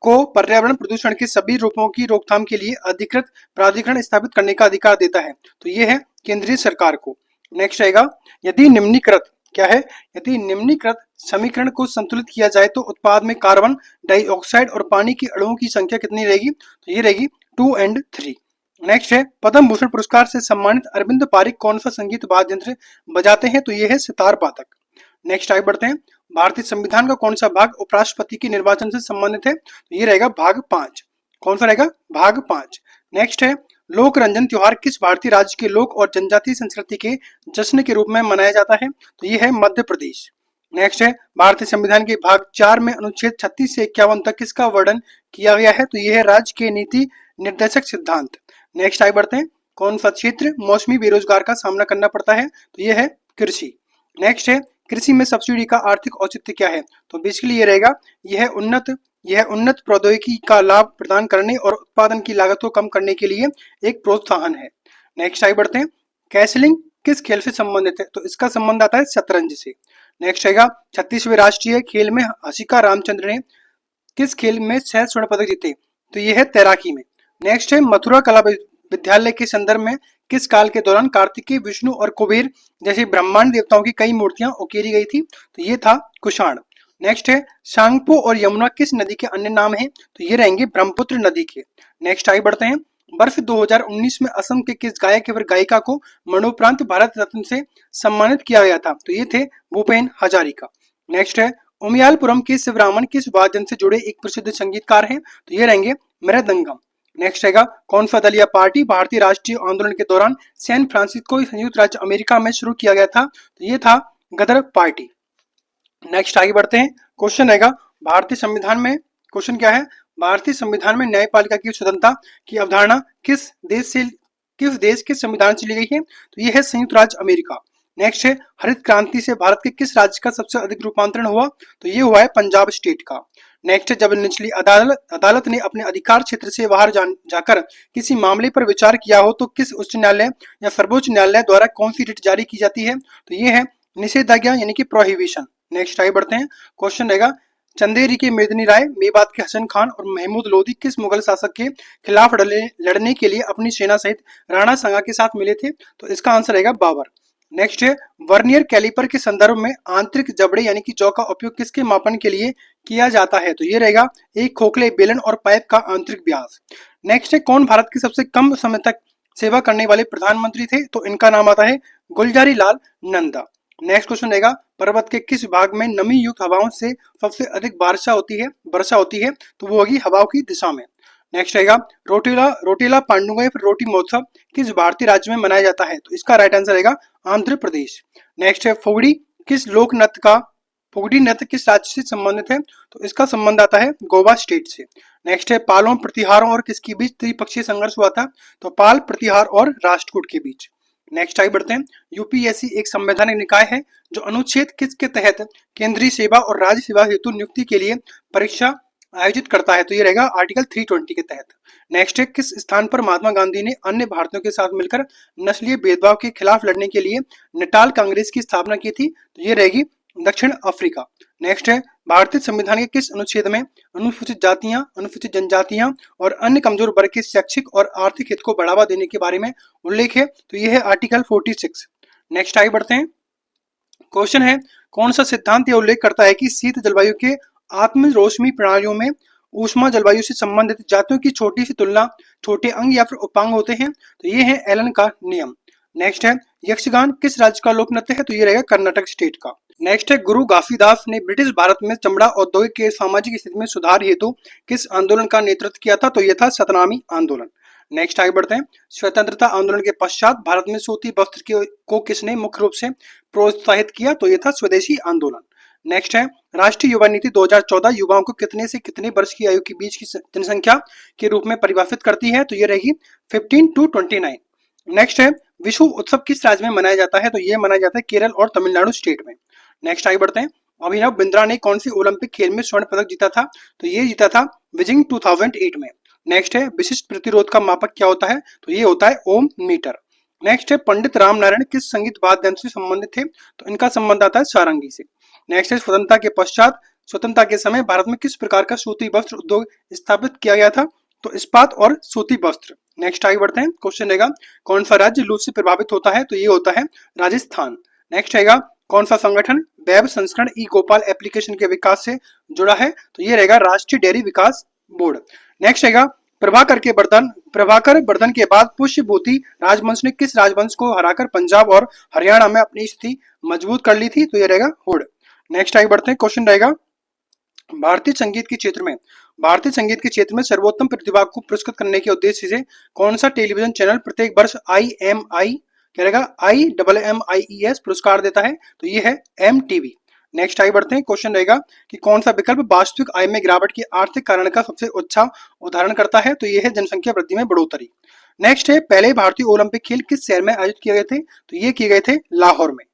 को पर्यावरण प्रदूषण के सभी रूपों की रोकथाम के लिए अधिकृत प्राधिकरण स्थापित करने का अधिकार देता है। तो ये है केंद्रीय सरकार को। नेक्स्ट रहेगा, यदि निम्नीकृत क्या है? यदि निम्नीकृत समीकरण को संतुलित किया जाए तो उत्पाद में कार्बन डाइऑक्साइड और पानी के अणुओं की संख्या कितनी रहेगी? तो ये रहेगी 2 और 3। नेक्स्ट है, पद्म भूषण पुरस्कार से सम्मानित अरविंद पारिक कौन सा संगीत वाद्य यंत्र बजाते हैं? तो ये है सितार वादक। नेक्स्ट आगे बढ़ते हैं, भारतीय संविधान का कौन सा भाग उपराष्ट्रपति के निर्वाचन से संबंधित है? तो ये रहेगा भाग 5। कौन सा रहेगा? भाग 5। नेक्स्ट है, लोक रंजन त्योहार किस भारतीय राज्य के लोक और जनजातीय संस्कृति के जश्न के रूप में मनाया जाता है? तो ये है मध्य प्रदेश। नेक्स्ट है, भारतीय संविधान के भाग 4 में अनुच्छेद 36 से 51 तक किसका वर्णन किया गया है? तो ये है राज्य के नीति निर्देशक सिद्धांत। नेक्स्ट आगे बढ़ते हैं, कौन सा क्षेत्र मौसमी बेरोजगार का सामना करना पड़ता है? तो ये है कृषि। नेक्स्ट है, कृषि में सब्सिडी का आर्थिक औचित्य क्या है? तो बेसिकली ये रहेगा, यह उन्नत प्रौद्योगिकी का लाभ प्रदान करने और उत्पादन की लागत को कम करने के लिए एक प्रोत्साहन है। नेक्स्ट आगे बढ़ते हैं, कैसलिंग किस खेल से संबंधित है? तो इसका संबंध आता है शतरंज से। नेक्स्ट रहेगा 36वें राष्ट्रीय खेल में हसिका रामचंद्र ने किस खेल में 6 स्वर्ण पदक जीते? तो ये है तैराकी में। नेक्स्ट है मथुरा कला विद्यालय के संदर्भ में किस काल के दौरान कार्तिकेय, विष्णु और कुबेर जैसे ब्रह्मांड देवताओं की कई मूर्तियां उकेरी गई थी? तो ये था कुषाण। नेक्स्ट है सांगपो और यमुना किस नदी के अन्य नाम हैं? तो ये रहेंगे ब्रह्मपुत्र नदी के। नेक्स्ट आगे बढ़ते हैं। वर्ष 2019 में असम के किस गायक एवं गायिका को मरणोपरांत भारत रत्न से सम्मानित किया गया था? तो ये थे भूपेन हजारिका। नेक्स्ट है उमियालपुरम के शिवरामन किस वाद्य से जुड़े एक प्रसिद्ध संगीतकार हैं? तो ये रहेंगे मृदंगम। नेक्स्ट रहेगा कौन सा दलीय पार्टी भारतीय राष्ट्रीय आंदोलन के दौरान सैन फ्रांसिस्को संयुक्त राज्य अमेरिका में शुरू किया गया था? तो ये था गदर पार्टी। नेक्स्ट आगे बढ़ते हैं। क्वेश्चन रहेगा भारतीय संविधान में, क्वेश्चन क्या है, भारतीय संविधान में न्यायपालिका की स्वतंत्रता की अवधारणा किस देश के संविधान से ली गई है? तो ये है संयुक्त राज्य अमेरिका। नेक्स्ट है हरित क्रांति से भारत के किस राज्य का सबसे अधिक रूपांतरण हुआ? तो ये हुआ है पंजाब स्टेट का। नेक्स्ट है जब निचली अदालत ने अपने अधिकार क्षेत्र से बाहर जाकर किसी मामले पर विचार किया हो तो किस उच्च न्यायालय या सर्वोच्च न्यायालय द्वारा कौन सी रिट जारी की जाती है? तो ये है निषेधाज्ञा यानी कि प्रोहिबिशन। नेक्स्ट आगे बढ़ते हैं। क्वेश्चन रहेगा चंदेरी के मेदिनी राय, मेवात के हसन खान और महमूद लोदी किस मुगल शासक के खिलाफ लड़ने के लिए अपनी सेना सहित राणा सांगा के साथ मिले थे? तो इसका आंसर रहेगा बाबर। नेक्स्ट है वर्नियर कैलिपर के संदर्भ में आंतरिक जबड़े यानी कि जौ का उपयोग किसके मापन के लिए किया जाता है? तो ये रहेगा एक खोखले बेलन और पाइप का आंतरिक व्यास। नेक्स्ट है कौन भारत के सबसे कम समय तक सेवा करने वाले प्रधानमंत्री थे? तो इनका नाम आता है गुलजारी लाल नंदा। नेक्स्ट क्वेश्चन रहेगा पर्वत के किस भाग में नमी युक्त हवाओं से सबसे अधिक वर्षा होती है? तो वो होगी हवाओं की दिशा में। नेक्स्ट रहेगा रोटेला पांडुगा या फिर रोटी महोत्सव किस भारतीय राज्य में मनाया जाता है? तो इसका राइट आंसर रहेगा आंध्र प्रदेश। नेक्स्ट है फुगड़ी नृत्य किस राज्य से संबंधित है? तो इसका संबंध आता है गोवा स्टेट से। नेक्स्ट है पालों प्रतिहारों और किसके बीच त्रिपक्षीय संघर्ष हुआ था? तो पाल प्रतिहार और राष्ट्रकूट के बीच। नेक्स्ट आगे बढ़ते हैं। यूपीएससी एक संवैधानिक निकाय है जो अनुच्छेद किसके तहत केंद्रीय सेवा और राज्य सेवा हेतु नियुक्ति के लिए परीक्षा आयोजित करता है? तो ये रहेगा आर्टिकल 320 के तहत। नेक्स्ट है किस स्थान पर महात्मा गांधी ने अन्य भारतीयों के साथ मिलकर नस्लीय भेदभाव के खिलाफ लड़ने के लिए नेटाल कांग्रेस की स्थापना की थी? तो ये रहेगी दक्षिण अफ्रीका। नेक्स्ट है भारतीय संविधान के किस अनुच्छेद में अनुसूचित जातियां, अनुसूचित जनजातियां और अन्य कमजोर वर्ग के शैक्षिक और आर्थिक हित को बढ़ावा देने के बारे में उल्लेख है? तो यह है आर्टिकल 46। नेक्स्ट आगे बढ़ते हैं। क्वेश्चन है कौन सा सिद्धांत यह उल्लेख करता है कि शीत जलवायु के आत्मरोशमी प्रणालियों में ऊष्मा जलवायु से संबंधित जातियों की छोटी सी तुलना छोटे अंग या फिर उपांग होते हैं? तो ये है एलन का नियम। नेक्स्ट है यक्षगान किस राज्य का लोक नृत्य है? तो ये रहेगा कर्नाटक स्टेट का। नेक्स्ट है गुरु घासीदास ने ब्रिटिश भारत में चमड़ा औद्योगिक के सामाजिक स्थिति में सुधार हेतु किस आंदोलन का नेतृत्व किया था? तो यह था सतनामी आंदोलन। नेक्स्ट आगे बढ़ते हैं। स्वतंत्रता आंदोलन के पश्चात भारत में सूती वस्त्र को किसने मुख्य रूप से प्रोत्साहित किया? तो यह था स्वदेशी आंदोलन। नेक्स्ट है राष्ट्रीय युवा नीति 2014 युवाओं को कितने से कितने वर्ष की आयु के बीच की जनसंख्या के रूप में परिभाषित करती है? तो ये रहेगी 15 to 29। नेक्स्ट है विश्व उत्सव किस राज्य में मनाया जाता है? तो ये मनाया जाता है केरल और तमिलनाडु स्टेट में। नेक्स्ट आगे बढ़ते हैं। अभिनव बिंद्रा ने कौन सी ओलंपिक खेल में स्वर्ण पदक जीता था? तो ये जीता था बीजिंग 2008 में। नेक्स्ट है विशिष्ट प्रतिरोध का मापक क्या होता है? तो ये होता है ओम मीटर। नेक्स्ट है पंडित राम नारायण किस संगीत वाद्य यंत्र से संबंधित थे? तो इनका संबंध आता है सारंगी से। नेक्स्ट है स्वतंत्रता के समय भारत में किस प्रकार का सूती वस्त्र उद्योग स्थापित किया गया था? तो इस्पात और सूती वस्त्र। नेक्स्ट आगे बढ़ते हैं। क्वेश्चन रहेगा कौन सा राज्य लू से प्रभावित होता है? तो ये होता है राजस्थान। नेक्स्ट रहेगा कौन सा संगठन वेब संस्करण ई गोपाल एप्लीकेशन के विकास से जुड़ा है? तो ये रहेगा राष्ट्रीय डेयरी विकास बोर्ड। नेक्स्ट रहेगा प्रभाकर वर्धन के बाद पुष्यभूति राजवंश ने किस राजवंश को हराकर पंजाब और हरियाणा में अपनी स्थिति मजबूत कर ली थी? तो ये रहेगा हुड। नेक्स्ट आगे बढ़ते हैं। क्वेश्चन रहेगा भारतीय संगीत के क्षेत्र में सर्वोत्तम प्रतिभा को पुरस्कृत करने के उद्देश्य से कौन सा टेलीविजन चैनल प्रत्येक वर्ष IMIES पुरस्कार देता है? तो ये है MTV। नेक्स्ट आगे बढ़ते हैं। क्वेश्चन रहेगा कि कौन सा विकल्प वास्तविक आय में गिरावट के आर्थिक कारण का सबसे अच्छा उदाहरण करता है? तो ये है जनसंख्या वृद्धि में बढ़ोतरी। नेक्स्ट है पहले भारतीय ओलंपिक खेल किस शहर में आयोजित किए गए थे? तो ये किए गए थे लाहौर में।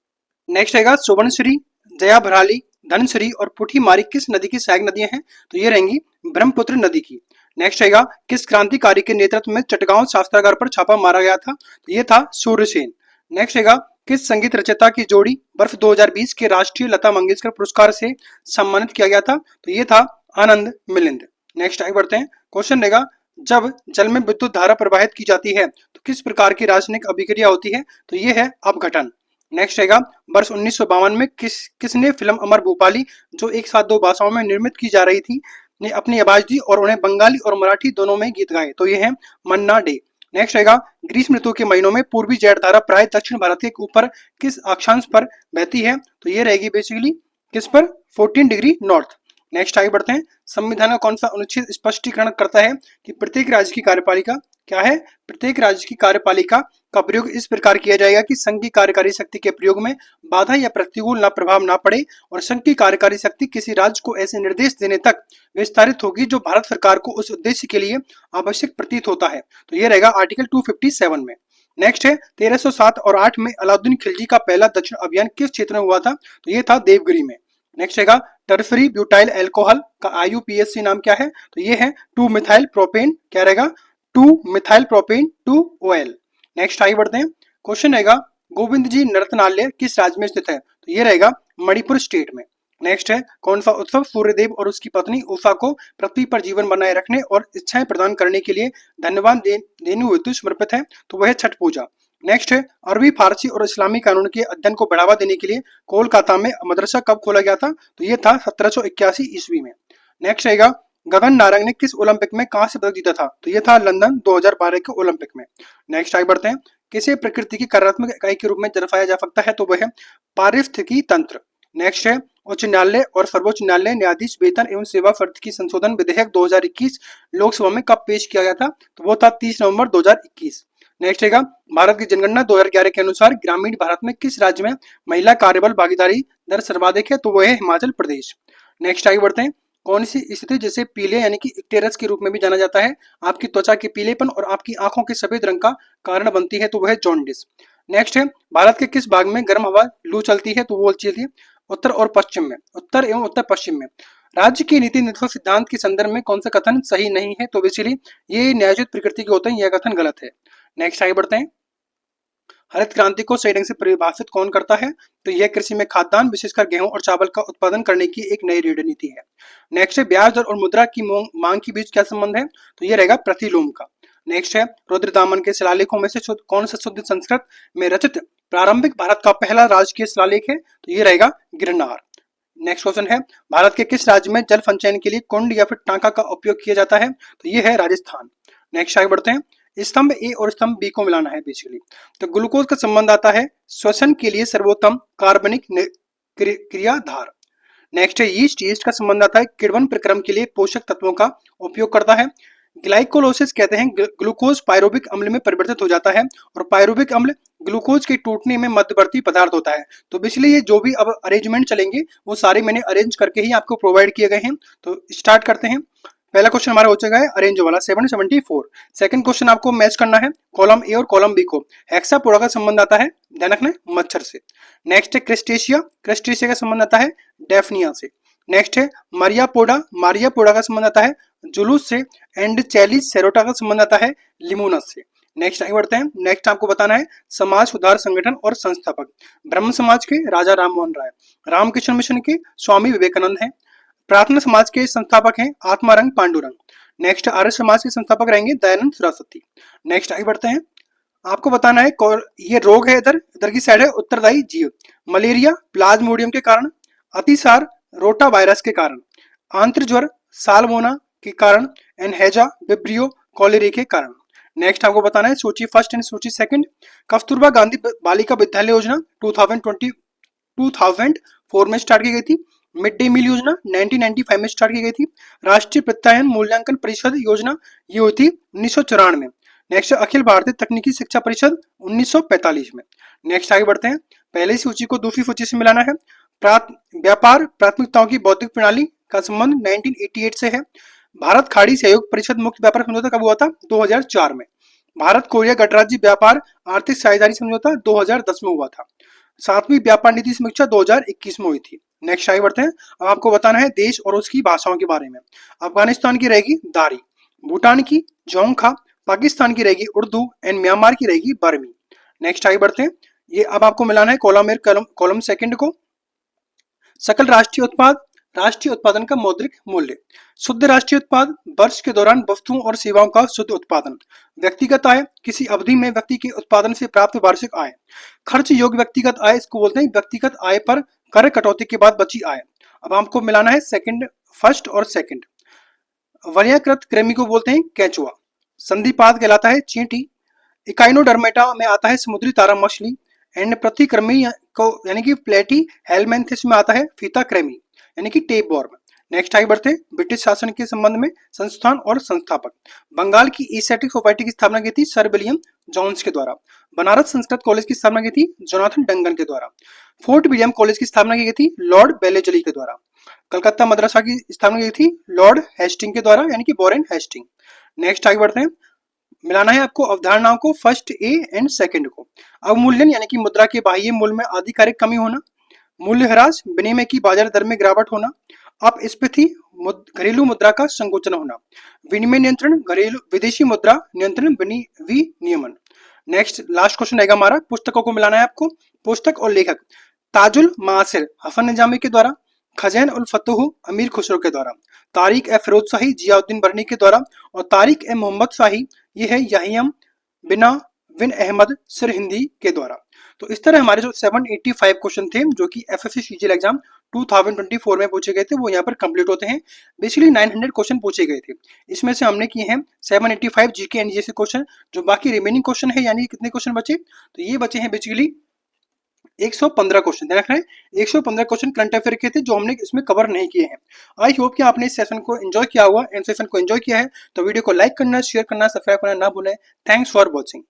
नेक्स्ट रहेगा सुवर्णश्री, जया भराली, धनश्री और पुठीमारी किस नदी की सहायक नदियां हैं? तो ये रहेंगी ब्रह्मपुत्र नदी की। नेक्स्ट रहेगा किस क्रांतिकारी के नेतृत्व में चटगांव शास्त्रागार पर छापा मारा गया था? तो ये था सूर्यसेन। नेक्स्ट रहेगा किस संगीत रचयिता की जोड़ी बर्फ 2020 के राष्ट्रीय लता मंगेशकर पुरस्कार से सम्मानित किया गया था? तो ये था आनंद मिलिंद। नेक्स्ट आगे बढ़ते हैं। क्वेश्चन रहेगा, जब जल में विद्युत धारा प्रवाहित की जाती है तो किस प्रकार की रासायनिक अभिक्रिया होती है? तो ये है अपघटन। नेक्स्ट रहेगा, वर्ष 1952 में किसने फिल्म अमर भूपाली, जो एक साथ दो भाषाओं में निर्मित की जा रही थी, ने अपनी आवाज दी और उन्हें बंगाली और मराठी दोनों में गीत गाए? तो ये है मन्ना डे। नेक्स्ट रहेगा, ग्रीष्म ऋतु के महीनों में पूर्वी जेठ धारा प्राय दक्षिण भारत के ऊपर किस अक्षांश पर बहती है? तो ये रहेगी बेसिकली किस पर? 14 डिग्री नॉर्थ। नेक्स्ट आगे बढ़ते हैं। संविधान का कौन सा अनुच्छेद स्पष्टीकरण करता है कि प्रत्येक राज्य की कार्यपालिका क्या है? प्रत्येक राज्य की कार्यपालिका का प्रयोग इस प्रकार किया जाएगा कि संघ की कार्यकारी शक्ति के प्रयोग में बाधा या प्रतिकूल ना प्रभाव ना पड़े और संघ की कार्यकारी शक्ति किसी राज्य को ऐसे निर्देश देने तक विस्तारित होगी जो भारत सरकार को उस उद्देश्य के लिए आवश्यक प्रतीत होता है। तो ये रहेगा आर्टिकल 257 में। नेक्स्ट है 1307 और 8 में अलाउद्दीन खिलजी का पहला दक्षिण अभियान किस क्षेत्र में हुआ था? तो ये था देवगिरी में। नेक्स्ट रहेगा, टर्फरी ब्यूटाइल अल्कोहल का IUPAC नाम क्या है? तो ये है 2 मिथाइल प्रोपेन, क्या रहेगा? 2 मिथाइल प्रोपेन 2 OL। नेक्स्ट आगे बढ़ते हैं। क्वेश्चन रहेगा, गोविंद जी नर्तनालय किस राज्य में स्थित है? तो ये रहेगा मणिपुर स्टेट में। नेक्स्ट है, कौन सा उत्सव सूर्यदेव और उसकी पत्नी उषा को पृथ्वी पर जीवन बनाए रखने और इच्छाएं प्रदान करने के लिए धन्यवाद देने हेतु समर्पित है? तो वह है छठ पूजा। नेक्स्ट है, अरबी फारसी और इस्लामी कानून के अध्ययन को बढ़ावा देने के लिए कोलकाता में मदरसा कब खोला गया था? तो ये था 1781 ईस्वी में। नेक्स्ट रहेगा, गगन नारंग ने किस ओलंपिक में कांस्य पदक जीता था? तो ये था लंदन 2012 के ओलंपिक में। नेक्स्ट आगे बढ़ते हैं। किसे प्रकृति की कार्यात्मक इकाई के रूप में दर्शाया जा सकता है? तो वह है पारिस्थितिकी तंत्र। नेक्स्ट है, उच्च न्यायालय और सर्वोच्च न्यायालय न्यायाधीश वेतन एवं सेवा शर्त की संशोधन विधेयक 2021 लोकसभा में कब पेश किया गया था? तो वो था 30 नवंबर 2021। नेक्स्ट रहेगा, भारत की जनगणना 2011 के अनुसार ग्रामीण भारत में किस राज्य में महिला कार्यबल भागीदारी दर सर्वाधिक है? तो वह है हिमाचल प्रदेश। नेक्स्ट आगे बढ़ते हैं। कौन सी स्थिति जिसे पीले यानी कि इक्टेरस के रूप में भी जाना जाता है, आपकी त्वचा के पीलेपन और आपकी आंखों के सफेद रंग का कारण बनती है? तो वह है जॉन्डिस। नेक्स्ट है, भारत के किस भाग में गर्म हवा लू चलती है? तो वो चलती है उत्तर और पश्चिम में, उत्तर एवं उत्तर पश्चिम में। राज्य की नीति निर्देशक सिद्धांत के संदर्भ में कौन सा कथन सही नहीं है? तो बेसिकली ये न्यायोचित प्रकृति के होते हैं, यह कथन गलत है। नेक्स्ट आगे बढ़ते हैं। हरित क्रांति को सही ढंग से परिभाषित कौन करता है? तो यह कृषि में खाद्यान्न विशेषकर गेहूं और चावल का उत्पादन करने की एक नई रणनीति है। नेक्स्ट है, ब्याज दर और मुद्रा की मांग के बीच क्या संबंध है? तो यह रहेगा प्रतिलोम का। नेक्स्ट है, रुद्रदामन के शिलालेखों में से कौन सा शुद्ध संस्कृत में रचित प्रारंभिक भारत का पहला राजकीय शिलालेख है? तो ये रहेगा गिरनार। नेक्स्ट क्वेश्चन है, भारत के किस राज्य में जल संचयन के लिए कुंड या फिर टांका का उपयोग किया जाता है? तो ये है राजस्थान। नेक्स्ट आगे बढ़ते हैं। स्तंभ ए और स्तंभ बी को मिलाना है बेसिकली। तो ग्लूकोज का संबंध आता है श्वसन के लिए सर्वोत्तम कार्बनिक क्रियाधार। नेक्स्ट है, यीस्ट का संबंध आता है किण्वन प्रक्रम के लिए पोषक तत्वों का उपयोग करता है। ग्लाइकोलाइसिस कहते हैं ग्लूकोज पायरुविक अम्ल में परिवर्तित हो जाता है और पायरुविक अम्ल ग्लूकोज के टूटने में मध्यवर्ती पदार्थ होता है। तो बेसिकली ये जो भी अब अरेंजमेंट चलेंगे वो सारे मैंने अरेंज करके ही आपको प्रोवाइड किए गए हैं। तो स्टार्ट करते हैं। पहला क्वेश्चन हमारा हो चुका है अरेंज वाला 774। सेकंड क्वेश्चन आपको मैच करना है कॉलम ए और कॉलम बी को। हेक्सापोडा का संबंध आता है, ध्यान रखना, मच्छर से। नेक्स्ट है क्रेस्टेशिया, क्रेस्टेशिया का संबंध आता है डेफनिया से। नेक्स्ट है मारियापोडा, मारियापोडा का संबंध आता है जुलूस से। एंड चैलिस सेरोटा का संबंध आता है लिमोनस से। नेक्स्ट आगे बढ़ते हैं। नेक्स्ट आपको बताना है समाज सुधार संगठन और संस्थापक। ब्रह्म समाज के राजा राम मोहन राय, रामकृष्ण मिशन के स्वामी विवेकानंद हैं, प्रार्थना समाज के संस्थापक हैं आत्मारंग पांडुरंग। नेक्स्ट आर्य समाज के संस्थापक रहेंगे दयानंद सरस्वती। नेक्स्ट आगे बढ़ते हैं। आपको बताना है ये रोग है इधर इधर की साइड है उत्तरदायी जीव। मलेरिया प्लाज्मोडियम के कारण, अतिसार रोटा वायरस के कारण, आंत्र ज्वर साल्मोना के कारण, एनहेजा विब्रियो कॉलेरा के कारण। नेक्स्ट आपको बताना है सूची फर्स्ट एंड सूची सेकंड। कस्तूरबा गांधी बालिका विद्यालय योजना 2004 में स्टार्ट की गई थी। मिड डे मील योजना 1995 में स्टार्ट की गई थी। राष्ट्रीय प्रत्यायन मूल्यांकन परिषद योजना ये हुई थी 1994 में। नेक्स्ट अखिल भारतीय तकनीकी शिक्षा परिषद 1945 में। नेक्स्ट आगे बढ़ते हैं। पहली सूची को दूसरी सूची से मिलाना है। व्यापार प्राथमिकताओं की बौद्धिक प्रणाली का संबंध 1988 से है। भारत खाड़ी सहयोग परिषद मुक्त व्यापार समझौता कब हुआ था? 2004 में। भारत कोरिया गणराज्य व्यापार आर्थिक साझेदारी समझौता 2010 में हुआ था। 7वीं व्यापार नीति समीक्षा 2021 में हुई थी। नेक्स्ट आगे बढ़ते हैं। अब आपको बताना है देश और उसकी भाषाओं के बारे में। अफगानिस्तान की रहेगी दारी, भूटान की जोंगखा, पाकिस्तान की रहेगी उर्दू एंड म्यांमार की रहेगी बर्मी। नेक्स्ट आगे बढ़ते हैं। ये अब आपको मिलाना है कॉलम में कॉलम सेकंड को। सकल राष्ट्रीय उत्पादन का मौद्रिक मूल्य। शुद्ध राष्ट्रीय उत्पाद वर्ष के दौरान वस्तुओं और सेवाओं का शुद्ध उत्पादन। व्यक्तिगत आय किसी अवधि में व्यक्ति के उत्पादन से प्राप्त वार्षिक आय। खर्च योग्य व्यक्तिगत आय इसको बोलते हैं व्यक्तिगत आय पर कर कटौती के बाद बची आय। अब आपको मिलाना है सेकंड, फर्स्ट और सेकंड। वलयाकृत कृमि को बोलते हैं केंचुआ। संधिपाद कहलाता है चींटी। इकाइनोडर्मेटा में आता है समुद्री तारा मछली। एंड प्रतिकृमि को यानी कि प्लेटी हेलमेंथिस में आता है फीता कृमि यानी कि टेप वॉर्म। नेक्स्ट आगे बढ़ते हैं ब्रिटिश शासन के संबंध में संस्थान और संस्थापक। बंगाल की एशियाटिक सोसाइटी की स्थापना की थी सर विलियम जॉन्स के द्वारा। बनारस संस्कृत कॉलेज की स्थापना की थी जोनाथन डंगन के द्वारा। फोर्ट विलियम कॉलेज की स्थापना की गई थी लॉर्ड बेलेजली के द्वारा। कलकत्ता मदरसा की स्थापना की गई थी लॉर्ड हेस्टिंग के द्वारा यानी कि वॉरेन हेस्टिंग। नेक्स्ट आगे बढ़ते हैं, मिलाना है आपको अवधारणाओं को फर्स्ट ए एंड सेकंड को। अवमूल्यन यानी कि मुद्रा के बाह्य मूल्य में आधिकारिक कमी होना। मूल्यह्रास विनिमय की बाजार दर में गिरावट होना। अपस्फीति घरेलू मुद्रा का संकोचन होना। विनिमय नियंत्रण घरेलू विदेशी मुद्रा नियंत्रण विनियमन। नेक्स्ट लास्ट क्वेश्चन रहेगा हमारा, पुस्तकों को मिलाना है आपको। पुस्तक और लेखक ताजुल मासिर हसन निजामी के द्वारा। खजैन उल फतूह अमीर खुसरो के द्वारा। तारिक ए फिरोज शाही जियाउद्दीन बरनी के द्वारा। और तारिक ए मोहम्मद शाही ये है यहियम बिना बिन अहमद सिरहिंदी के द्वारा। तो इस तरह हमारे जो 785 क्वेश्चन थे जो कि एफएससी सीजीएल एग्जाम 2024 में पूछे गए थे वो यहाँ पर कंप्लीट होते हैं। बेसिकली 900 क्वेश्चन पूछे गए थे, इसमें से हमने किए हैं 785 जीके एंड जीएस क्वेश्चन। जो बाकी रिमेनिंग क्वेश्चन है यानी कितने क्वेश्चन बचे, तो ये बचे हैं बेसिकली 115 क्वेश्चन। ध्यान रखना है 115 क्वेश्चन करंट अफेयर के थे जो हमने इसमें कवर नहीं किए हैं। आई होप कि आपने इस सेशन को एंजॉय किया हुआ एंड सेशन को एंजॉय किया है तो वीडियो को लाइक करना, शेयर करना, सब्सक्राइब करना ना भूलें। Thanks for watching.